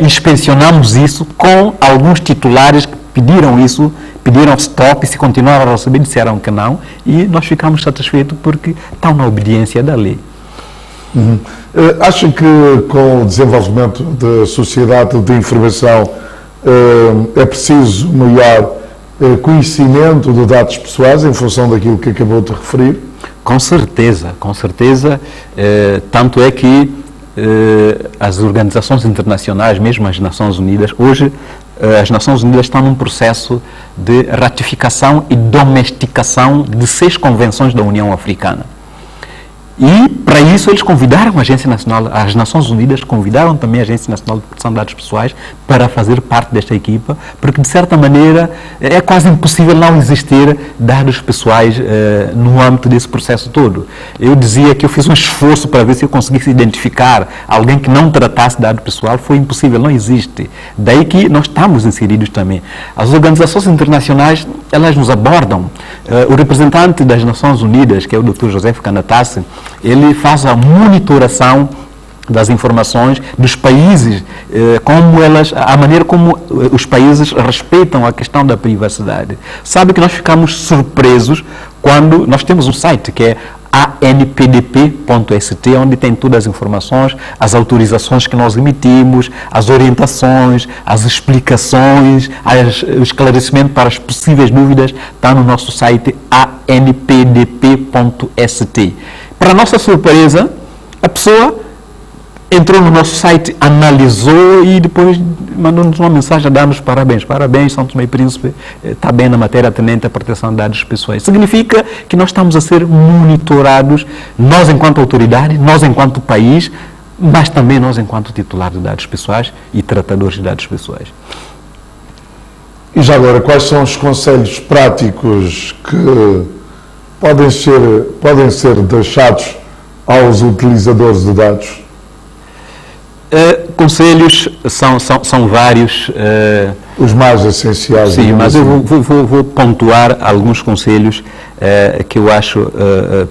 inspecionamos isso com alguns titulares que pediram isso, pediram stop, se continuaram a receber, disseram que não, e nós ficamos satisfeitos porque estão na obediência da lei. Acha que com o desenvolvimento da sociedade de informação é preciso maior conhecimento de dados pessoais em função daquilo que acabou de referir? Com certeza, com certeza. Tanto é que as organizações internacionais, mesmo as Nações Unidas, hoje as Nações Unidas estão num processo de ratificação e domesticação de 6 convenções da União Africana. E, para isso, eles convidaram a Agência Nacional, as Nações Unidas convidaram também a Agência Nacional de Proteção de Dados Pessoais para fazer parte desta equipa, porque, de certa maneira, é quase impossível não existir dados pessoais no âmbito desse processo todo. Eu dizia que eu fiz um esforço para ver se eu conseguisse identificar alguém que não tratasse dado pessoal, foi impossível, não existe. Daí que nós estamos inseridos também. As organizações internacionais, elas nos abordam. O representante das Nações Unidas, que é o Dr. José Canatassi, ele faz a monitoração das informações dos países, a maneira como os países respeitam a questão da privacidade. Sabe que nós ficamos surpresos quando nós temos um site que é anpdp.st, onde tem todas as informações, as autorizações que nós emitimos, as orientações, as explicações, o esclarecimento para as possíveis dúvidas, está no nosso site anpdp.st. Para nossa surpresa, a pessoa entrou no nosso site, analisou e depois mandou-nos uma mensagem a dar-nos parabéns. Parabéns, São Tomé e Príncipe, está bem na matéria atendente à proteção de dados pessoais. Significa que nós estamos a ser monitorados, nós enquanto autoridade, nós enquanto país, mas também nós enquanto titulares de dados pessoais e tratadores de dados pessoais. E já agora, quais são os conselhos práticos que podem ser deixados aos utilizadores de dados? Conselhos são vários. Os mais essenciais. Sim, mas eu vou pontuar alguns conselhos que eu acho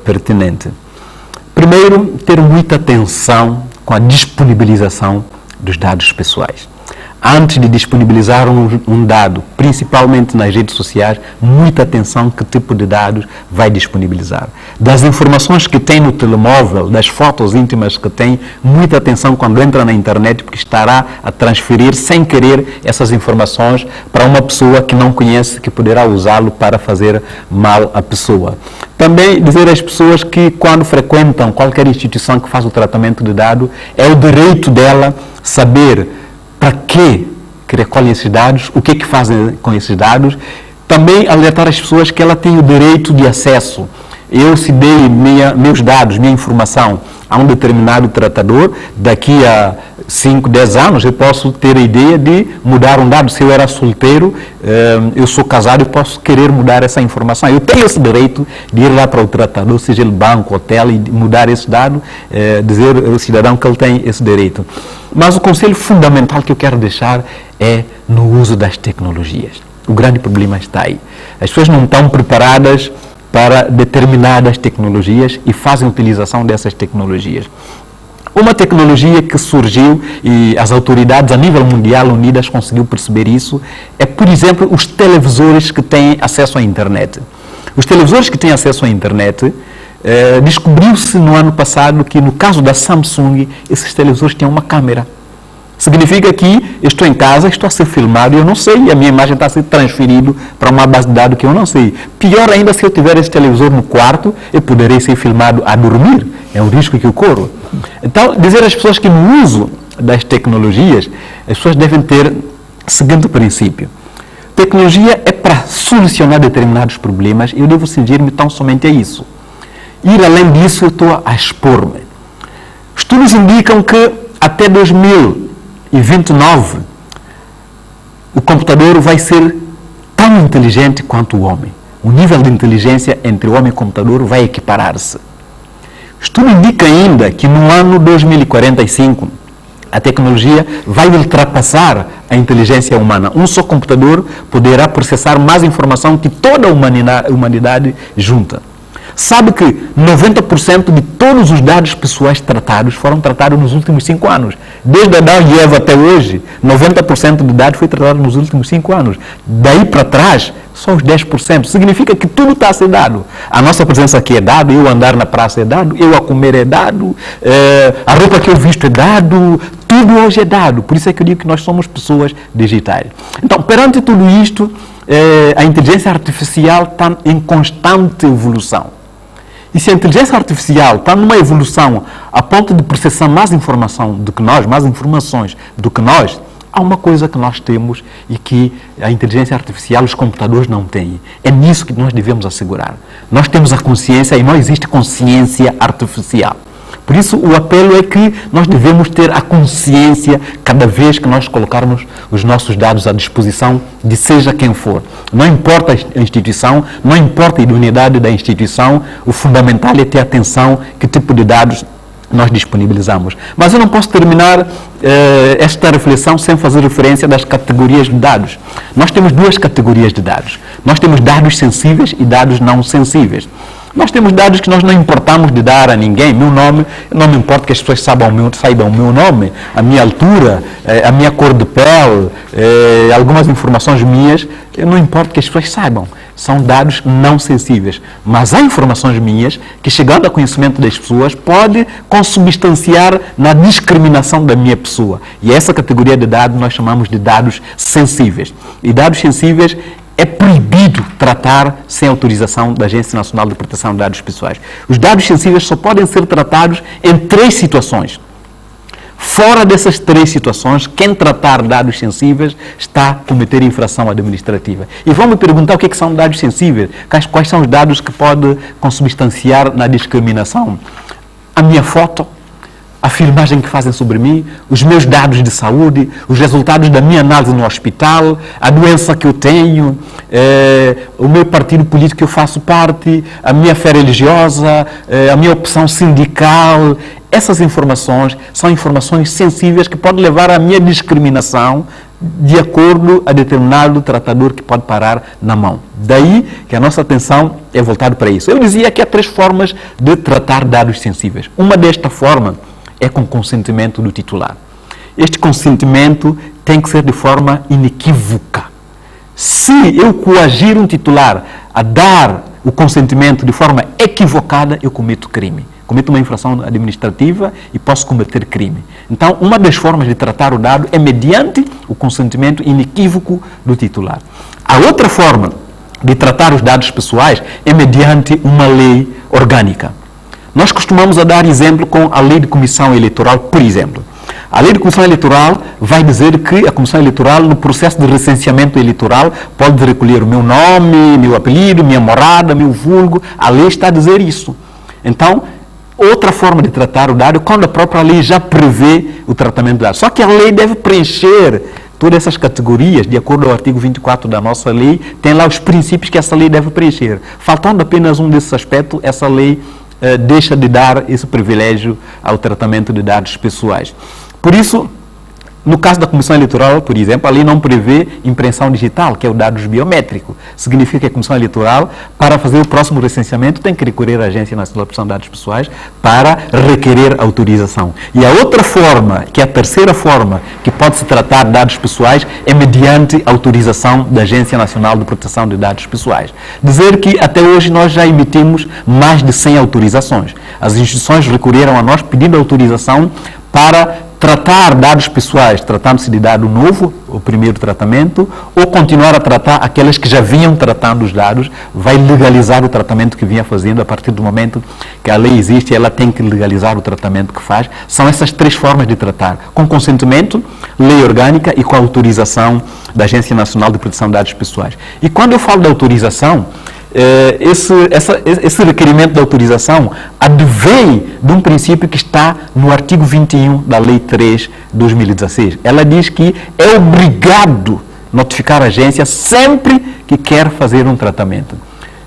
pertinente. Primeiro, ter muita atenção com a disponibilização dos dados pessoais. Antes de disponibilizar um dado, principalmente nas redes sociais, muita atenção que tipo de dados vai disponibilizar. Das informações que tem no telemóvel, das fotos íntimas que tem, muita atenção quando entra na internet, porque estará a transferir sem querer essas informações para uma pessoa que não conhece, que poderá usá-lo para fazer mal à pessoa. Também dizer às pessoas que quando frequentam qualquer instituição que faz o tratamento de dados, é o direito dela saber para que recolhem esses dados, o que fazem com esses dados. Também alertar as pessoas que ela tem o direito de acesso. Eu, se dei meus dados, minha informação a um determinado tratador, daqui a 5, 10 anos eu posso ter a ideia de mudar um dado. Se eu era solteiro, eu sou casado, eu posso querer mudar essa informação. Eu tenho esse direito de ir lá para o tratador, seja ele banco, hotel, e mudar esse dado, dizer ao cidadão que ele tem esse direito. Mas o conselho fundamental que eu quero deixar é no uso das tecnologias. O grande problema está aí. As pessoas não estão preparadas para determinadas tecnologias e fazem utilização dessas tecnologias. Uma tecnologia que surgiu e as autoridades a nível mundial unidas conseguiu perceber isso é, por exemplo, os televisores que têm acesso à internet. Os televisores que têm acesso à internet, descobriu-se no ano passado que no caso da Samsung, esses televisores têm uma câmera. Significa que eu estou em casa, estou a ser filmado e eu não sei, e a minha imagem está a ser transferida para uma base de dados que eu não sei. Pior ainda, se eu tiver esse televisor no quarto, eu poderei ser filmado a dormir. É um risco que eu corro. Então, dizer às pessoas que no uso das tecnologias, as pessoas devem ter o seguinte princípio. Tecnologia é para solucionar determinados problemas e eu devo cingir-me tão somente a isso. Ir além disso, eu estou a expor-me. Estudos indicam que até 2029, o computador vai ser tão inteligente quanto o homem. O nível de inteligência entre o homem e o computador vai equiparar-se. O estudo indica ainda que no ano 2045, a tecnologia vai ultrapassar a inteligência humana. Um só computador poderá processar mais informação que toda a humanidade junta. Sabe que 90% de todos os dados pessoais tratados foram tratados nos últimos 5 anos. Desde Adão e Eva até hoje, 90% de dados foi tratado nos últimos 5 anos. Daí para trás, só os 10%. Significa que tudo está a ser dado. A nossa presença aqui é dado, eu andar na praça é dado, eu a comer é dado, a roupa que eu visto é dado, tudo hoje é dado. Por isso é que eu digo que nós somos pessoas digitais. Então, perante tudo isto, a inteligência artificial está em constante evolução. E se a inteligência artificial está numa evolução a ponto de processar mais informação do que nós, mais informações do que nós, há uma coisa que nós temos e que a inteligência artificial, os computadores não têm. É nisso que nós devemos assegurar. Nós temos a consciência e não existe consciência artificial. Por isso, o apelo é que nós devemos ter a consciência cada vez que nós colocarmos os nossos dados à disposição de seja quem for. Não importa a instituição, não importa a idoneidade da instituição, o fundamental é ter atenção que tipo de dados nós disponibilizamos. Mas eu não posso terminar esta reflexão sem fazer referência das categorias de dados. Nós temos duas categorias de dados. Nós temos dados sensíveis e dados não sensíveis. Nós temos dados que nós não importamos de dar a ninguém. Meu nome, não me importa que as pessoas saibam o meu nome, a minha altura, a minha cor de pele, algumas informações minhas, eu não importa que as pessoas saibam. São dados não sensíveis. Mas há informações minhas que, chegando ao conhecimento das pessoas, pode consubstanciar na discriminação da minha pessoa. E essa categoria de dados nós chamamos de dados sensíveis. E dados sensíveis é proibido tratar sem autorização da Agência Nacional de Proteção de Dados Pessoais. Os dados sensíveis só podem ser tratados em 3 situações. Fora dessas 3 situações, quem tratar dados sensíveis está a cometer infração administrativa. E vão me perguntar o que são dados sensíveis, quais são os dados que podem consubstanciar na discriminação. A minha foto, a filmagem que fazem sobre mim, os meus dados de saúde, os resultados da minha análise no hospital, a doença que eu tenho, o meu partido político que eu faço parte, a minha fé religiosa, a minha opção sindical. Essas informações são informações sensíveis que podem levar à minha discriminação de acordo a determinado tratador que pode parar na mão. Daí que a nossa atenção é voltada para isso. Eu dizia que há 3 formas de tratar dados sensíveis. Uma desta forma é com consentimento do titular. Este consentimento tem que ser de forma inequívoca. Se eu coagir um titular a dar o consentimento de forma equivocada, eu cometo crime. Cometo uma infração administrativa e posso cometer crime. Então, uma das formas de tratar o dado é mediante o consentimento inequívoco do titular. A outra forma de tratar os dados pessoais é mediante uma lei orgânica. Nós costumamos a dar exemplo com a lei de comissão eleitoral, por exemplo. A lei de comissão eleitoral vai dizer que a comissão eleitoral, no processo de recenseamento eleitoral, pode recolher o meu nome, meu apelido, minha morada, meu vulgo. A lei está a dizer isso. Então, outra forma de tratar o dado é quando a própria lei já prevê o tratamento do dado. Só que a lei deve preencher todas essas categorias, de acordo ao artigo 24 da nossa lei, tem lá os princípios que essa lei deve preencher. Faltando apenas um desses aspectos, essa lei deixa de dar esse privilégio ao tratamento de dados pessoais. Por isso, No caso da Comissão Eleitoral, por exemplo, a lei não prevê impressão digital, que é o dados biométrico. Significa que a Comissão Eleitoral, para fazer o próximo recenseamento, tem que recorrer à Agência Nacional de Proteção de Dados Pessoais para requerer autorização. E a outra forma, que é a terceira forma, que pode se tratar de dados pessoais, é mediante autorização da Agência Nacional de Proteção de Dados Pessoais. Dizer que até hoje nós já emitimos mais de 100 autorizações. As instituições recorreram a nós pedindo autorização para tratar dados pessoais, tratando-se de dado novo, o primeiro tratamento, ou continuar a tratar aquelas que já vinham tratando os dados, vai legalizar o tratamento que vinha fazendo a partir do momento que a lei existe, ela tem que legalizar o tratamento que faz. São essas três formas de tratar, com consentimento, lei orgânica e com a autorização da Agência Nacional de Proteção de Dados Pessoais. E quando eu falo de autorização, esse requerimento de autorização advém de um princípio que está no artigo 21 da Lei 3 de 2016. Ela diz que é obrigado notificar a agência sempre que quer fazer um tratamento.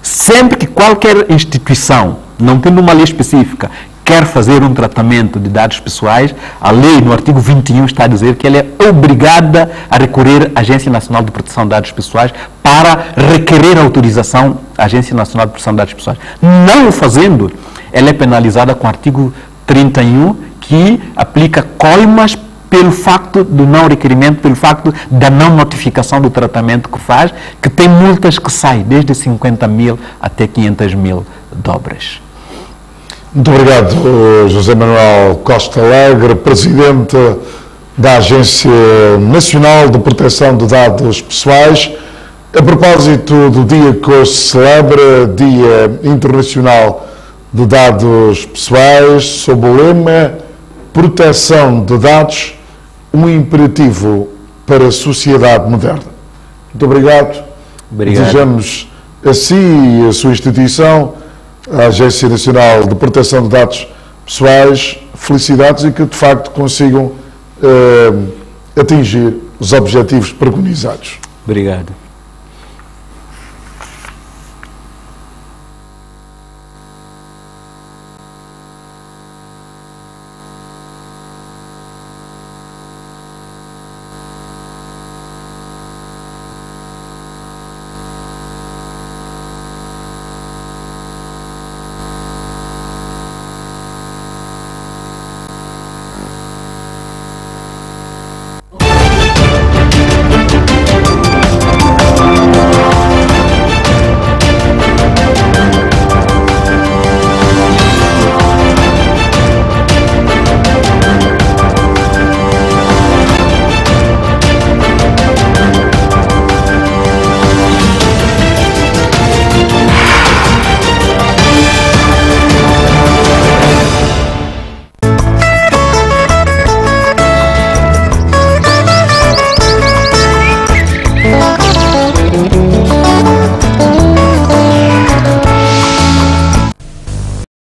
Sempre que qualquer instituição, não tendo uma lei específica, quer fazer um tratamento de dados pessoais, a lei, no artigo 21, está a dizer que ela é obrigada a recorrer à Agência Nacional de Proteção de Dados Pessoais para requerer autorização à Agência Nacional de Proteção de Dados Pessoais. Não o fazendo, ela é penalizada com o artigo 31, que aplica coimas pelo facto do não requerimento, pelo facto da não notificação do tratamento que faz, que tem multas que saem desde 50 mil até 500 mil dobras. Muito obrigado, José Manuel Costa Alegre, Presidente da Agência Nacional de Proteção de Dados Pessoais. A propósito do dia que hoje se celebra, Dia Internacional de Dados Pessoais, sob o lema Proteção de Dados, um imperativo para a sociedade moderna. Muito obrigado. Desejamos a si e a sua instituição, a Agência Nacional de Proteção de Dados Pessoais, felicidades e que de facto consigam atingir os objetivos preconizados. Obrigado.